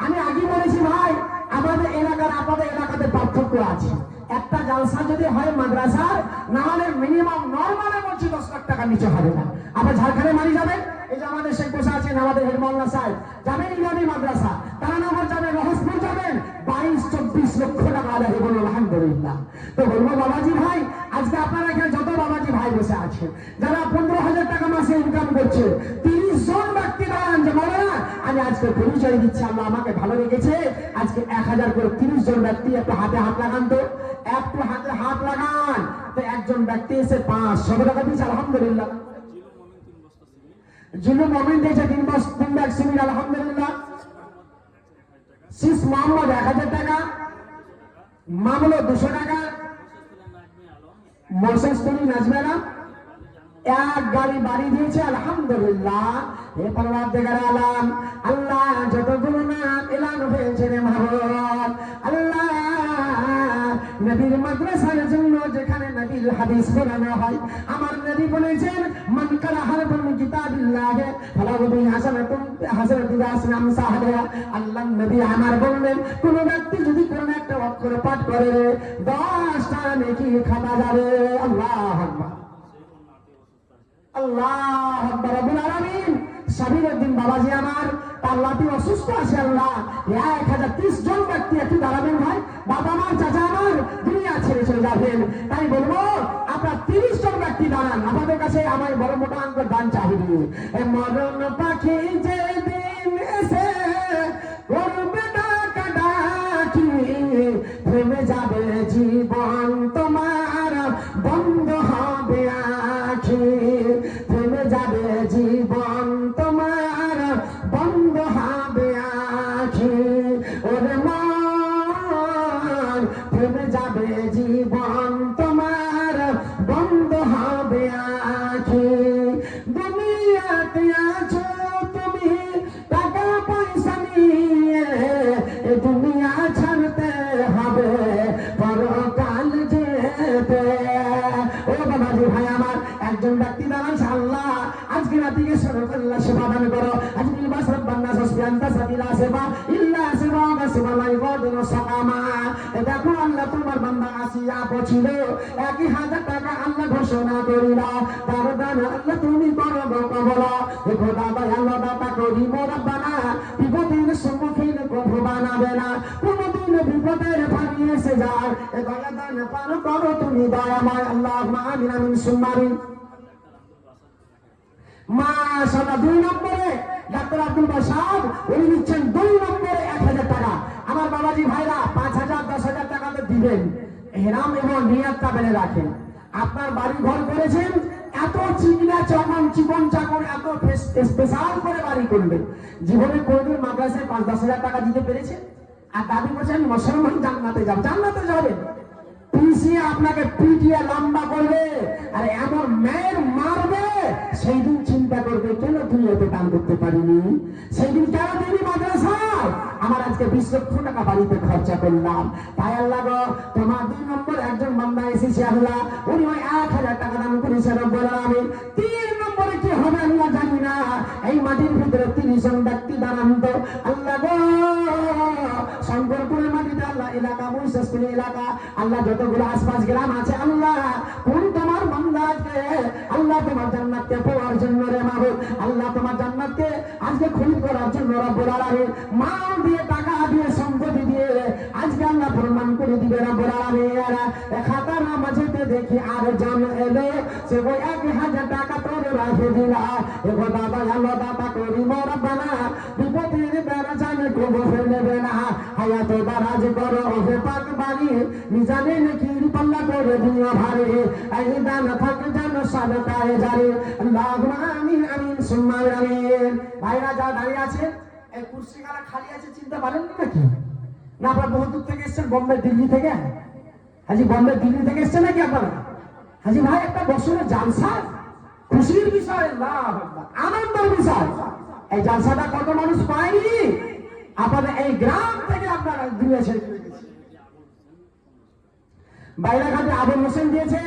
আমি আগে বলেছি ভাই, আমাদের এলাকার আপনাদের এলাকাতে পার্থক্য আছে। একটা জালসা যদি হয় মাদ্রাসার, না হলে মিনিমাম নরমালে বলছি 10 লাখ টাকার নিচে হবে না। আবার ঝাড়খণ্ডে মারি যাবেন, এই যে আমাদের শেখ বসে আছেন, আমাদের হেড মাওলানা সাহেব যাবেন ইমামি মাদ্রাসা, তারানগর যাবেন, রহসপুর যাবেন, 22-24 লক্ষ টাকা আদায় বলুন আলহামদুলিল্লাহ। তো বলবো বাবাজি ভাই, আজকে আপনারা এখানে যত বাবাজি ভাই বসে আছেন, যারা 15,000 টাকা মাসে ইনকাম করছে, 30 জন ব্যক্তি দাঁড়ান যে বলে না আমি আজকে পরিচয় দিচ্ছি, আল্লাহ আমাকে ভালো রেখেছে, আজকে 1000 করে 30 জন ব্যক্তি একটু হাতে হাত লাগান তো, একটু হাতে হাত লাগান। তো একজন ব্যক্তি এসে 500 টাকা দিয়েছে আলহামদুলিল্লাহ। জিলু মমিন দিয়েছে 3 ব্যাগ সিমিল আলহামদুলিল্লাহ। সিস মোহাম্মদ 1000 টাকা, মামলো 200 টাকা, মোসাস্তরি নাজমেরা 1 গাড়ি বাড়ি দিয়েছে আলহামদুলিল্লাহ। হে পরওয়ারদিগার আলাম, আল্লাহ যতগুলো নাম এলান হয়েছে রে মাহবুব, আল্লাহ নবীর মাদ্রাসার জন্য যেখানে নবীর হাদিস পড়ানো হয়, আমার নবী বলেছেন মান কারা হারফান মিন কিতাবিল্লাহ ফালাহু বিহাসানাতুন হাসানাতুন বিআশরি আমসালিহা। আল্লাহ নবী আমার বললেন, কোন ব্যক্তি যদি কোরআন একটা অক্ষর পাঠ করে 10টা নেকি খাওয়া যাবে। আল্লাহু আকবার, আল্লাহু আকবার। রব্বুল আলামিন সাবিরউদ্দিন বাবাজি আমার, তার লাঠি অসুস্থ আছে। আল্লাহ 1030 জন ব্যক্তি একটু দাঁড়াবেন ভাই, বাবা আমার চাচা আমার দুনিয়া ছেড়ে চলে যাবেন। তাই বলবো আপনার 30 জন ব্যক্তি দাঁড়ান, আমাদের কাছে আমার বড় মোটা অঙ্কের দান চাহিদি। মরণ পাখি যেদিন এসে করবে ডাকাডাকি, থেমে যাবে জীবন তোমার, বন্ধ হবে আখি, থেমে যাবে জীবন তোমার, বন্ধ হবে আখি। ওরে মন, থেমে যাবে জীবন তোমার, বন্ধ হবে আখি। দুনিয়াতে আছো তুমি টাকা পয়সা নিয়ে, এ দুনিয়া ছাড়তে হবে পরকাল যেতে। ও বাবাজি ভাই আমার, একজন ব্যক্তি দাঁড়াচ্ছে, আল্লাহ আজকে রাতিকে সরকাল্লাহ সেবা দান করো। আজকে লিবাস রব্বান্না সসবিয়ান্তা সাবিলা সেবা ইল্লা সেবা বা সেবা লাই গদিন সাকামা। দেখো আল্লাহ তোমার বান্দা আসিয়া পছিল, 1000 টাকা আল্লাহ ঘোষণা করিল, তার দান আল্লাহ তুমি করো কবল। দেখো দাদা আল্লাহ দাতা করিব রব্বানা, বিপদের সম্মুখীন প্রভু বানাবে না, কোনদিন বিপদের ফাঁকি এসে যায়, এ দয়া দান পার করো তুমি দয়াময়। আল্লাহুম্মা আমিন আমিন সুম্মা আমিন। মাশাআল্লাহ। 2 নম্বরে ডাক্তার আব্দুল বাসাদ উনি নিচ্ছেন 2 নম্বরে 1000 টাকা। আমার বাবাজি ভাইরা 5000 10,000 টাকা তো দিবেন, এহরাম এবং নিয়াতটা বেড়ে রাখেন। আপনার বাড়ি ঘর করেছেন, এত চিকনা চকন চিকন চাকর এত স্পেশাল করে বাড়ি করবেন, জীবনে কোনদিন মাদ্রাসায় 5-10,000 টাকা দিতে পেরেছেন? আর দাবি করছেন মুসলমান জান্নাতে যাব, জান্নাতে যাবেন। পিছিয়ে আপনাকে পিটিয়ে লম্বা করবে আর এমন মেয়ের মারবে, সেই দিন চিন্তা করবে কেন তুই এত দান করতে পারিনি, সেই দিন কেন তিনি মাদ্রাসায় আমার আজকে 20 লক্ষ টাকা বাড়িতে খরচা করলাম। তাই আল্লাহ গো, তোমার 2 নম্বর একজন বান্দা এসেছে আল্লাহ, উনি ওই 1000 টাকা দান করেছে রব্বুল আলামিন। 3 নম্বরে কি হবে আল্লাহ জানি না, এই মাটির ভিতরে 30 জন ব্যক্তি দাঁড়ান্ত আল্লাহ গো, শঙ্করপুরের মাটিতে আল্লাহ এলাকা মহিষাসপুর এলাকা আল্লাহ যতগুলো আশপাশ গ্রাম আছে আল্লাহ, কোন তোমার বান্দাকে আল্লাহ তোমার জান্নাতকে পাওয়ার জন্য রে মাহবুব, আল্লাহ তোমার জান্নাতকে আজকে খরিদ করার জন্য রব্বুল আলামিন মাল দিয়ে টাকা দিয়ে সম্পত্তি দিয়ে আজকে আল্লাহ প্রমাণ করে দিবে রব্বুল আলামিন। খাতার মাঝেতে দেখি আর জন এলো, সে ওই 1000 টাকা তোর রাখে দিলা, এগো দাদা আল্লাহ দাতা করি রব্বানা, বিপদের বেড়া জানে কবো ফেলবে না, হায়াতে দারাজ করো ওহে পাক বাড়ি, নিজানে নাকি পাল্লা করে দুনিয়া ভারে, এই দান থাকে যেন সাদকায় জারি, আল্লাহুম্মা আমিন আমিন সুম্মা আমিন। ভাইরা যা দাঁড়িয়ে আছে, এই কুরসিখানা খালি আছে চিনতে পারেননি নাকি? না আপনারা বহু দূর থেকে এসেছেন, বোম্বে দিল্লি থেকে? হাজি বোম্বে দিল্লি থেকে এসেছেন নাকি আপনারা? হাজি ভাই একটা বছরের জালসা, খুশির বিষয়, আল্লাহু আকবার, আনন্দের বিষয়। এই জালসাটা কত মানুষ পায়নি, আপনাদের এই গ্রাম থেকে আপনারা দুনিয়া ছেড়ে চলে গেছে। বাইরাঘাটে আবুল হোসেন দিয়েছে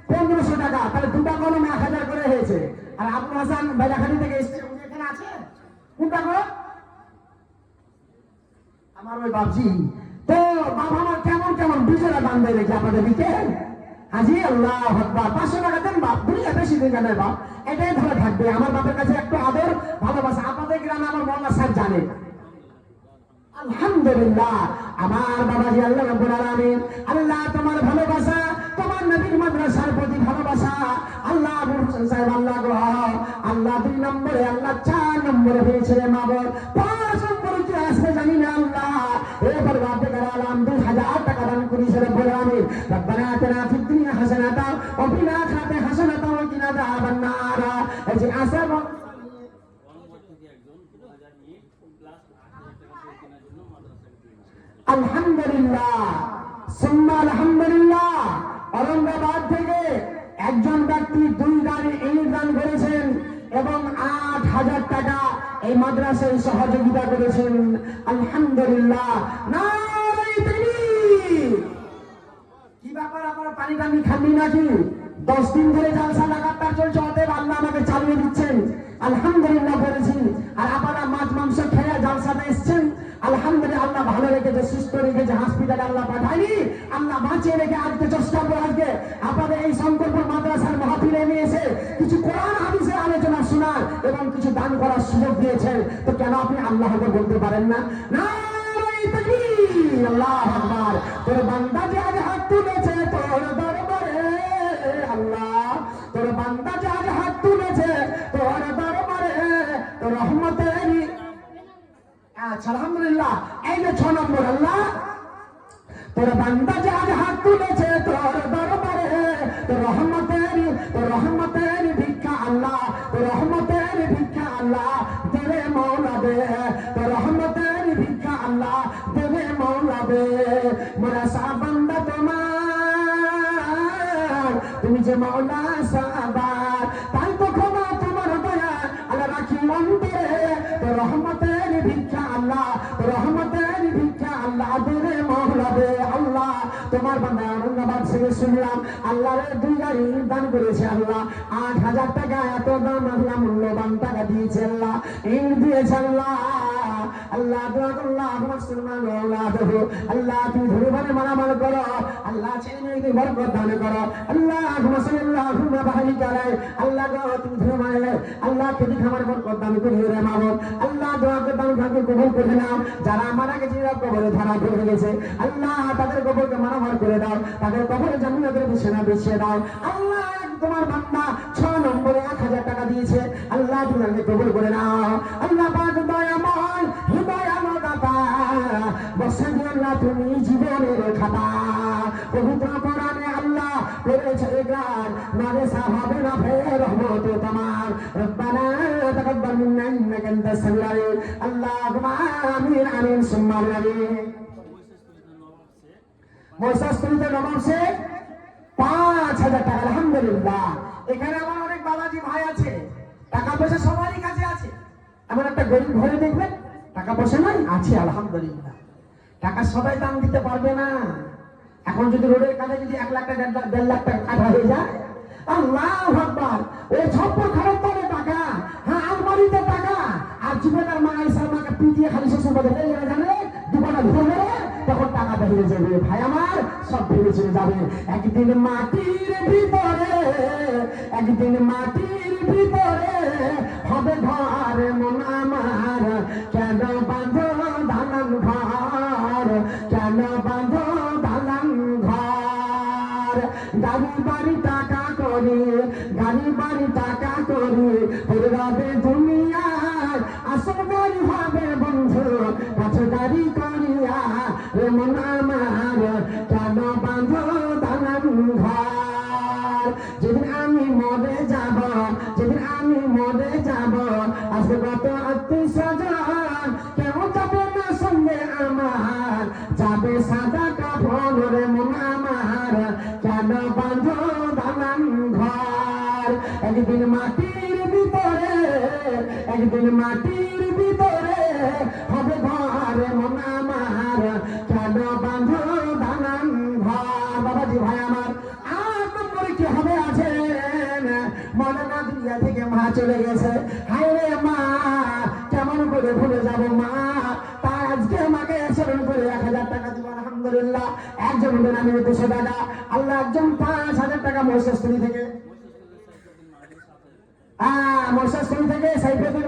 1500 টাকা, তাহলে 2টা কলম 1000 করে হয়েছে। আর আবুল হাসান বাইরাঘাটি থেকে এসেছে, উনি এখানে আছে, কোনটা কলম? আমার ওই বাবজি তো বাবা আমার কেমন কেমন দুজোড়া দান দেয় নাকি আপনাদের দিকে? হাজি আল্লাহু আকবার, 500 টাকা দেন বাপ, দুনিয়া বেশি দিন জানে বাপ, এটাই ধরে থাকবে। আমার বাপের কাছে একটু আদর ভালোবাসা, আপনাদের গ্রামে আমার মোল্লা সাহেব জানে। আলহামদুলিল্লাহ আমার বাবাজি আল্লাহ রাব্বুল আলামিন, আল্লাহ তোমার ভালোবাসা, তোমার নবীর মাদ্রাসার প্রতি ভালোবাসা, আল্লাহ আবুল হোসেন সাহেব আল্লাহ গো, আল্লাহ 2 নম্বরে আল্লাহ 4 নম্বরে পেয়েছে রে মাবর, 5 নম্বরে কি আসবে জানি না আল্লাহ। এবার বাপে আলাম 2000 টাকা দান করেছে রব্বুল আলামিন। রব্বানা আতিনা ফিদ দুনিয়া হাসানাতাও ওয়া ফিল আখিরাতি হাসানাতাও ওয়া কিনা আযাবান নার। এই যে আসব আলহামদুলিল্লাহ সুম্মা আলহামদুলিল্লাহ। ঔরঙ্গাবাদ থেকে একজন ব্যক্তি 2 গাড়ি ইট দান করেছেন এবং 8000 টাকা এই মাদ্রাসায় সহযোগিতা করেছেন। আলহামদুলিল্লাহ। নারে তাকবীর। কি ব্যাপার, আপনারা পানি টানি খাননি নাকি? 10 দিন ধরে জালসা লাগাতার চলছে, অতএব আল্লাহ আমাকে চালিয়ে দিচ্ছেন, আলহামদুলিল্লাহ বলেছি। আর আপনারা মাছ মাংস খেয়ে জালসাতে এসছেন, আলহামদুলিল্লাহ আল্লাহ ভালো রেখেছে, সুস্থ রেখেছে, হসপিটালে আল্লাহ পাঠায়নি, আল্লাহ বাঁচিয়ে রেখে আজকে চেষ্টা করে আজকে আপনাদের এই শঙ্করপুর মাদ্রাসার মাহফিলে নিয়ে এসে কিছু কোরআন হাদিসের আলোচনা শোনার এবং কিছু দান করার সুযোগ দিয়েছেন। তো কেন আপনি আল্লাহকে বলতে পারেন না? নারে তাকবীর, আল্লাহু আকবার। তোর বান্দা যে আজ হাত তুলেছে তোর দরবারে, আল্লাহ তোর বান্দা যে আজ হাত তুলেছে তোর দরবারে, তোর রহমতেরই। আচ্ছা আলহামদুলিল্লাহ। এই যে 6 নম্বর, আল্লাহ তোর বান্দা যে আজ হাত তুলেছে তোর দরবারে, তোর রহমতের ভিক্ষা আল্লাহ, তোর রহমতের ভিক্ষা আল্লাহ দেবে মৌলা দে, তোর রহমতের ভিক্ষা আল্লাহ দেবে মৌলা দে। মোরা সা বান্দা তোমার, তুমি যে মৌলা সাবার, তাই তো ক্ষমা তোমার দয়া আল্লাহ রাখি অন্তরে, তোর রহমতের ভিক্ষা আল্লাহ, তোর রহমতের ভিক্ষা আল্লাহ দেবে মৌলা দে। আল্লাহ তোমার বান্দা ঔরঙ্গাবাদ থেকে শুনলাম আল্লাহর 2 গাড়ি দান করেছে আল্লাহ, 8000 টাকা এত দাম আল্লাহ মূল্যবান টাকা দিয়েছে আল্লাহ, এই দিয়েছে আল্লাহ। আল্লাহ দোয়া আল্লাহ মুসলমান আওলাদহ আল্লাহ তুমি ধরে মারামার করো আল্লাহ ছেলে মেয়েদের বরকত দান করো আল্লাহ সাল্লাল্লাহু আলাইহি করে আল্লাহ গো তুমি ধরে মারলে আল্লাহ তুমি খাবার বরকত দান করে রে মাওলানা আল্লাহ দোয়া করে দান ভাগ্য কবুল করে নাও যারা মারা গেছে কবরে ধরা পড়ে গেছে আল্লাহ তাদের কবরকে মারামার করে দাও তাদের কবরে জান্নাতের বিছানা বিছিয়ে দাও আল্লাহ তোমার বান্দা 6 নম্বরে 1000 টাকা দিয়েছে আল্লাহ তুমি কবুল করে নাও আল্লাহ পাক দয়াময় হৃদয়াময় দাতা বসে আল্লাহ তুমি জীবনের খাতা পবিত্র কোরআনে আল্লাহ বলেছে গান নারে সাহাবে না ফের রহমত তোমার রব্বানা তাকাব্বাল মিন্না ইন্নাকা আনতাস সামিউল আলিম আল্লাহুম্মা আমিন আমিন সুম্মা আমিন মৌসাস্ত্রীতে নবাবসে 5000 টাকা আলহামদুলিল্লাহ এখানে আমার অনেক বাবাজি ভাই আছে টাকা পয়সা সবারই কাছে আছে এমন একটা গরিব ঘরে দেখবেন টাকা পয়সা নাই আছে আলহামদুলিল্লাহ টাকা সবাই দাম দিতে পারবে না এখন যদি রোডের কাছে যদি 1 লাখ টাকা 1.5 লাখ টাকা কাটা হয়ে যায় আল্লাহু আকবার ওই ছপ্পর খারাপ করে টাকা হ্যাঁ আলমারিতে টাকা আর জীবনের মা আয়েশার মাকে পিটিয়ে খালি শ্বশুর বাড়ি নিয়ে যাবে জানে দুপাটা ধরে তখন টাকা বেরিয়ে যাবে ভাই আমার সব ভেঙে চলে যাবে একদিন মাটির ভিতরে হবে ঘর মন আমার কেন বাঁধো দালান ঘর কেন বাঁধো দালান ঘর গাড়ি বাড়ি টাকা করি রবে দুনিয়ার আসল গাড়ি হবে বন্ধু কাছে গাড়ি করিয়া মন আমার কেন বাঁধো দালান ঘর যেদিন আমি মরে যাব আজকে কত আত্মীয় স্বজন কেউ যাবে না সঙ্গে আমার যাবে সাদা কাপড় রে মন আমার কেন বাঁধো দালান ঘর একদিন মাটির ভিতরে হবে ঘর মন আমার কেন বাঁধো দালান ঘর বাবাজি ভাই আমার নম্বরে কি হবে আছেন মৌলানা দুনিয়া থেকে মা চলে গেছে হায় রে মা কেমন করে ভুলে যাব মা তাই আজকে মাকে স্মরণ করে 1000 টাকা দিব আলহামদুলিল্লাহ একজন হলেন আমি 200 টাকা আল্লাহ একজন 5000 টাকা মৌসাস্ত্রী থেকে মৌসাস্ত্রী থেকে সাইফুদ্দিন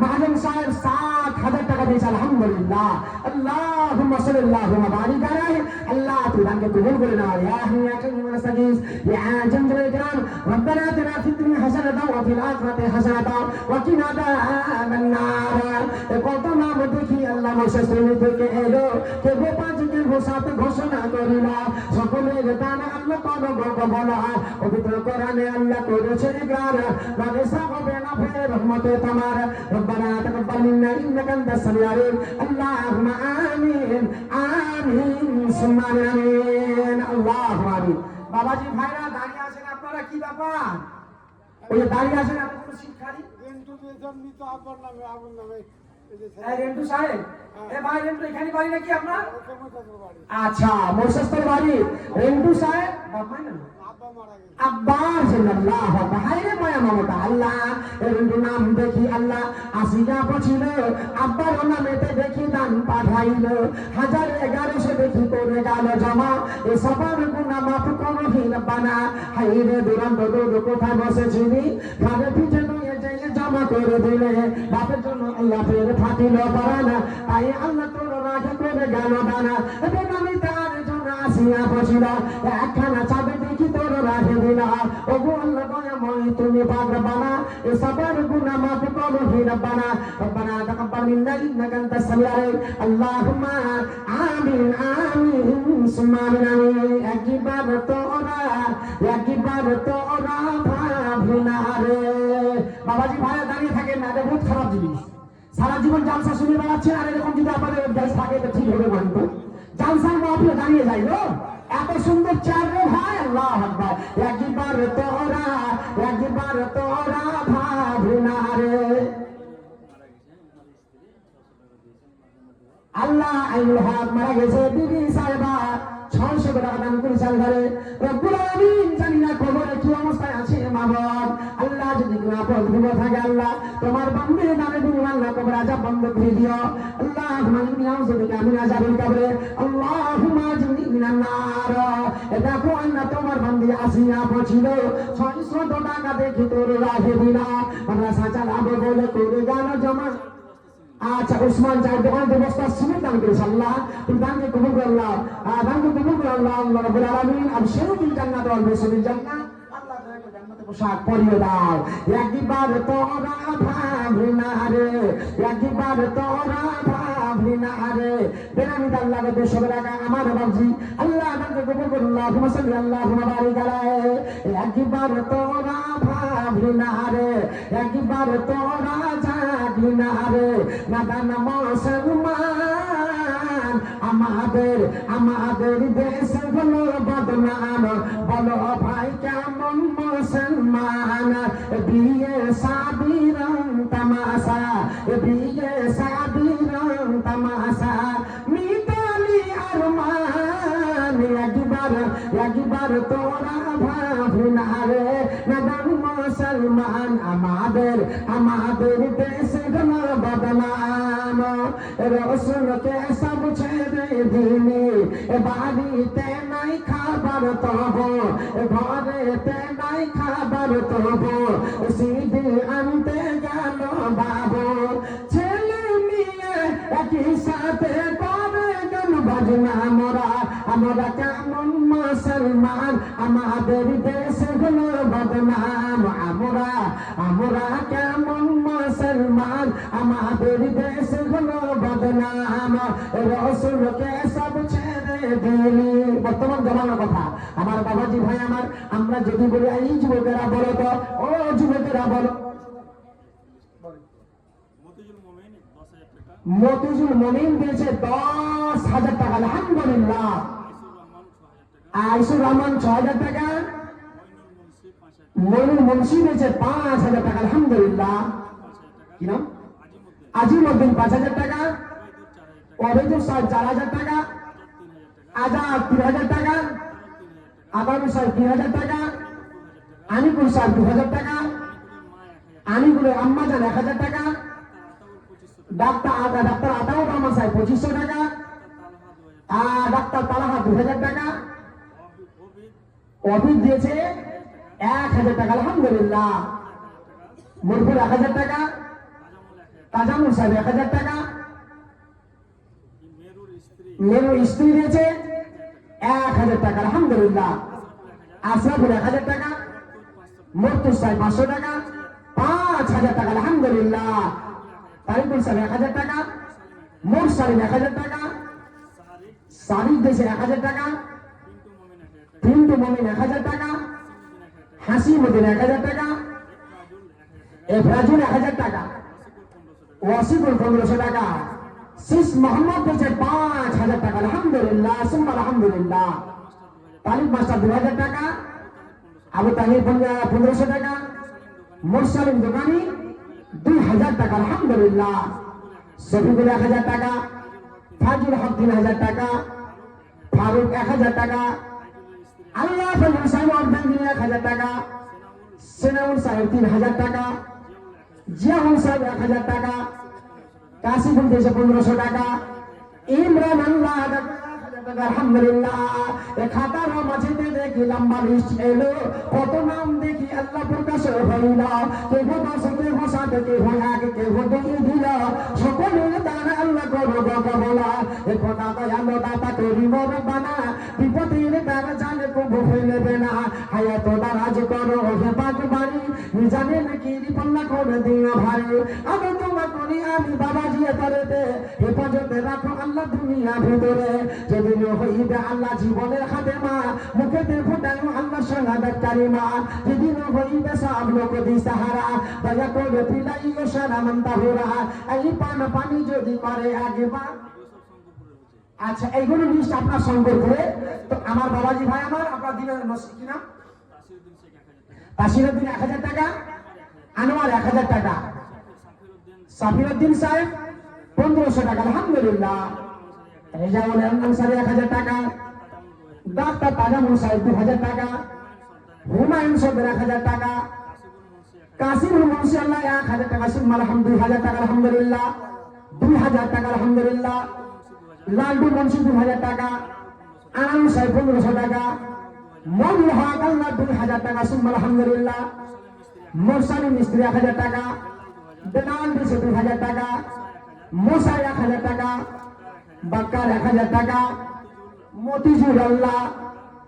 মহাজন সাহেব 7000 টাকা দিয়েছে আলহামদুলিল্লাহ আল্লাহুম্মা সাল্লাল্লাহু বারিক আলাইহি আল্লাহ তুমি দানকে কবুল করে নাও ইয়া হাইয়া কারিম সাকিস ইয়া জান্নাতুল ইকরাম রব্বানা আতিনা ফিদ দুনিয়া হাসানাতাও ওয়া ফিল আখিরাতি হাসানাতাও ওয়া কিনা আযাবান নার কত নাম দেখি আল্লাহ মৌসাস্ত্রী থেকে এলো কে গোপালকে ঘোষাতে ঘোষণা করিল সকলের দান আল্লাহ করো বলা পবিত্র কোরআনে আল্লাহ করেছে ইকরার মানে সাহাবে না ফের রহমতে তোমার রব্বানা তাকাব্বাল মিন্না ইন্নাকা আনতাস সামিউল আলিম আল্লাহুম্মা আমিন আমিন সুম্মা আমিন আল্লাহু আমিন বাবাজি ভাইরা দাঁড়িয়ে আছেন আপনারা কি ব্যাপার ওই দাঁড়িয়ে আছেন আপনি কোনো শিক্ষারি রেন্টু দিয়েছেন নি তো আপনার নামে রেন্টু সাহেব এ ভাই রেন্টু এখানে বাড়ি নাকি আপনার আচ্ছা মোরশেদপুর বাড়ি রেন্টু সাহেব বাবা না আব্বা সাল্লাল্লাহু আলাইহি মায়া মমতা আল্লাহ রেন্টু নাম দেখি আল্লাহ আসিয়া পছিল আব্বার নামেতে দেখি দান পাঠাইল 1111 দেখি করে গেল জমা এ সবার গুনাহ মাফ করো হি রব্বানা হাইরে দুরন্ত দুদু কোথায় বসেছিলি ঘরে পিছে নিয়ে যাই জমা করে দিলে বাপের জন্য আল্লাহ ফের ফাটিল পারানা তাই আল্লাহ তোর রাখে করে গেল দানা বেনামি তার জন্য আসিয়া পছিল একখানা চাবে দেখি তোর রাখে দিলা ও গো আল্লাহ দয়াময় তুমি পাক রব্বানা এ সবার গুনাহ মাফ করো হি রব্বানা রব্বানা তাকাব্বাল মিন্না ইন্নাকা আনতাস সামিউল আলিম আল্লাহুম্মা আমিন আমিন সুম্মা আমিন একবার তোরা ভাবনা রে বাবাজি ভাইয়া দাঁড়িয়ে থাকেন না এটা বহুত খারাপ জিনিস সারা জীবন জালসা শুনে বেড়াচ্ছেন আর এরকম যদি আপনাদের অভ্যাস থাকে তো ঠিক হবে মানবো জালসার মাহফিলে দাঁড়িয়ে যাই গো এত সুন্দর চেয়ার রে ভাই আল্লাহু আকবার একবার তোরা ভাবনা রে আল্লাহ আইনুল হক মারা গেছে বিবি সাহেবা 600 টাকা দান করেছেন ঘরে। রব্বুল আলামিন জানি না কবরে কি অবস্থায় আছে মা বাবা। আল্লাহ যদি কোনো আপদ বিপদ থাকে আল্লাহ তোমার বান্দির দানে বিনিময়ে আল্লাহ কবর আযাব বন্ধ করে দিও। আল্লাহুম্মা ইন্নী আউযু বিকা মিন আযাবিল কবর, আল্লাহুম্মা আজনি মিনান নার। এটা কো আল্লাহ তোমার বান্দি আসিয়া পৌঁছিল 600 টাকা দেখি তোর রাহে দিনা মাদ্রাসা চালাবো বলে করে গেল জমা। আচ্ছা উসমান চার দোকান ব্যবস্থা সিমেন্ট দান করেছে আল্লাহ, তুমি দানকে কবুল করে আল্লাহ, দানকে কবুল করে আল্লাহ। আল্লাহ রাব্বুল আলামিন আবশিরুল জান্নাত ওয়াল বিশরিল জান্নাত। আল্লাহ তাআলা জান্নাতে পোশাক পরিয়ে দাও। একবার তোরা ভাবলি না রে, একবার তোরা ভাবলি না রে, বেনামি আল্লাহ কে 200 টাকা আমার বাবজি আল্লাহ দানকে কবুল করে আল্লাহ। আল্লাহুম্মা সাল্লি আল্লাহুম্মা বারিক আলাইহি। একবার তোরা ভাবলি না রে, একবার তোরা জাগলি না রে, নাদান মুসলমান আমাদের আমাদের দেশ হলো বদনাম। বলো ভাই কেমন মুসলমান, বিয়ে শাদি রং তামাশা, বিয়ে শাদি রং তামাশা, মিতালি আরমান। একবার তোরা ভাবলি না রে, নাদান মুসলমান আমাদের আমাদের দেশ হলো বদনাম। রসুলকে সব ছেড়ে দিলি, বাড়িতে নাই খাবার তব, ঘরেতে নাই খাবার তব, সিঁড়ি আনতে গেল বাবু। ছেলে মেয়ে একই সাথে করে গান বাজনা, আমরা কেমন মুসলমান আমাদের দেশ হলো বদনাম। আমরা কেমন মুসলমান আমাদের দেশ হলো বদনাম। রসুলকে সব ছেড়ে দিলি। বর্তমান জমানার কথা আমার বাবাজি ভাই আমার, আমরা যদি বলি এই যুবকেরা বলো তো, ও যুবকেরা বলো। মতিজুল মমিন দিয়েছে 10,000 টাকা আলহামদুলিল্লাহ। আইসুর রহমান 6,000 টাকা। মনুর মুন্সি দিয়েছে 5,000 টাকা আলহামদুলিল্লাহ। কি নাম? আজিমউদ্দিন 5,000 টাকা। ওবেদুল সাহেব 4,000 টাকা। আজাদ 3,000 টাকা। আবারুল সাহেব 3,000 টাকা। আনিকুল সাহেব 2,000 টাকা। আনিকুলের আম্মাজান 1,000 টাকা। ডাক্তার আতাউর রহমান সাহেব 2,500 টাকা। ডাক্তার তালাহা 2,000 টাকা। অভিদ দিয়েছে 1,000 টাকা আলহামদুলিল্লাহ। মুরফুল 1,000 টাকা। তাজামুল সাহেব 1,000 টাকা। মেরুর স্ত্রী দিয়েছে 1,000 টাকা আলহামদুলিল্লাহ। আশরাফুল 1,000 টাকা। মর্তুজ সাহেব 500 টাকা। 5,000 টাকা আলহামদুলিল্লাহ। তারিকুল সাহেব 1,000 টাকা। মুরসালিম 1,000 টাকা। সারিক দিয়েছে 1,000 টাকা। পিন্টু মমিন 1,000 টাকা। হাসিমুদ্দিন 1,000 টাকা। এফরাজুল 1,000 টাকা। ওয়াসিকুল 1,500 টাকা। সিস মোহাম্মদ দিয়েছে 5,000 টাকা আলহামদুলিল্লাহ সুম্মা আলহামদুলিল্লাহ। তালিব মাস্টার 2,000 টাকা। আবু তাহির 1,500 টাকা। মুরসালিম দোকানি 2,000 টাকা আলহামদুলিল্লাহ। শফিকুল 1,000 টাকা। ফাজুল হক 3,000 টাকা। ফারুক 1,000 টাকা। আল্লাহ ফজল সাহেব অর্ধান 1,000 টাকা। সেনাউল সাহেব 3,000 টাকা। জিয়াউল সাহেব 1,000 টাকা। কাসিফুল দিয়েছে 1,500 টাকা। ইমরান আল্লাহ আলহামদুলিল্লাহ। খাতার মাঝেতে দেখি লম্বা লিস্ট এলো, কত নাম দেখি আল্লাহ প্রকাশ হইল। কেহ 10 কেহ 7 কেহ 1 কেহ 2 দিল, সকলের দ্বারা আল্লাহ করো বলা। এ কথা দয়ালো দাতা করি রব্বানা, বিপদের দ্বারা জানে কবু ফেলবে না। হায়াত দারাজ করো হে পাক বাড়ি, জানে নাকি রিপন্না করে দিও ভাই। আমি তোমা করি আমি বাবাজি তরেতে, হেফাজতে রাখো আল্লাহ দুনিয়া ভিতরে। যদি হইবে আল্লাহ জীবনের খাদেমা, মুখেতে ফুটানো আল্লাহ শাহাদাত কালিমা। যেদিন হইবে সব লোক দিশাহারা, দয়া করে পিলাইও সারা মান তাহুরা। এই পানি যদি করে আগেবার। আচ্ছা এইগুলো লিস্ট আপনার সংগ্রহ করে তো আমার বাবাজি ভাই আমার আপনার দিনের কি নাম? তাসিরউদ্দিন 1,000 টাকা। আনোয়ার 1,000 টাকা। সাফিরউদ্দিন সাহেব 1,500 টাকা আলহামদুলিল্লাহ। রেজাউল আনসারী 1,000 টাকা। ডাক্তার তাজা মুসাই 2000 টাকা, হুমায়ুন সর্দার 1000 টাকা, কাসিমুল মুন্সি আল্লাহ 1000 টাকা, সুম্মা আলহামদুলিল্লাহ 2000 টাকা আলহামদুলিল্লাহ, 2000 টাকা আলহামদুলিল্লাহ, লালটু মুন্সি 2000 টাকা, আনাম সাহেব 1500 টাকা, মজুর হক আল্লাহ 2000 টাকা, সুম্মা আলহামদুলিল্লাহ, মোরসালি মিস্ত্রি 1000 টাকা, বেনাল দিছে 2000 টাকা, মোসাই 1000 টাকা, বাক্কার 1000 টাকা, মতিজুর আল্লাহ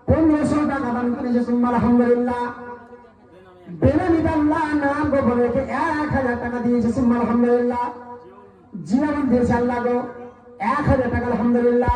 1500 টাকা দান করেছে, সুম্মা আলহামদুলিল্লাহ, বেনামিদ আল্লাহ নাম গোবরকে 1000 টাকা দিয়েছে, সুম্মা আলহামদুলিল্লাহ, জিয়াউল দিয়েছে আল্লাহ গো 1000 টাকা আলহামদুলিল্লাহ।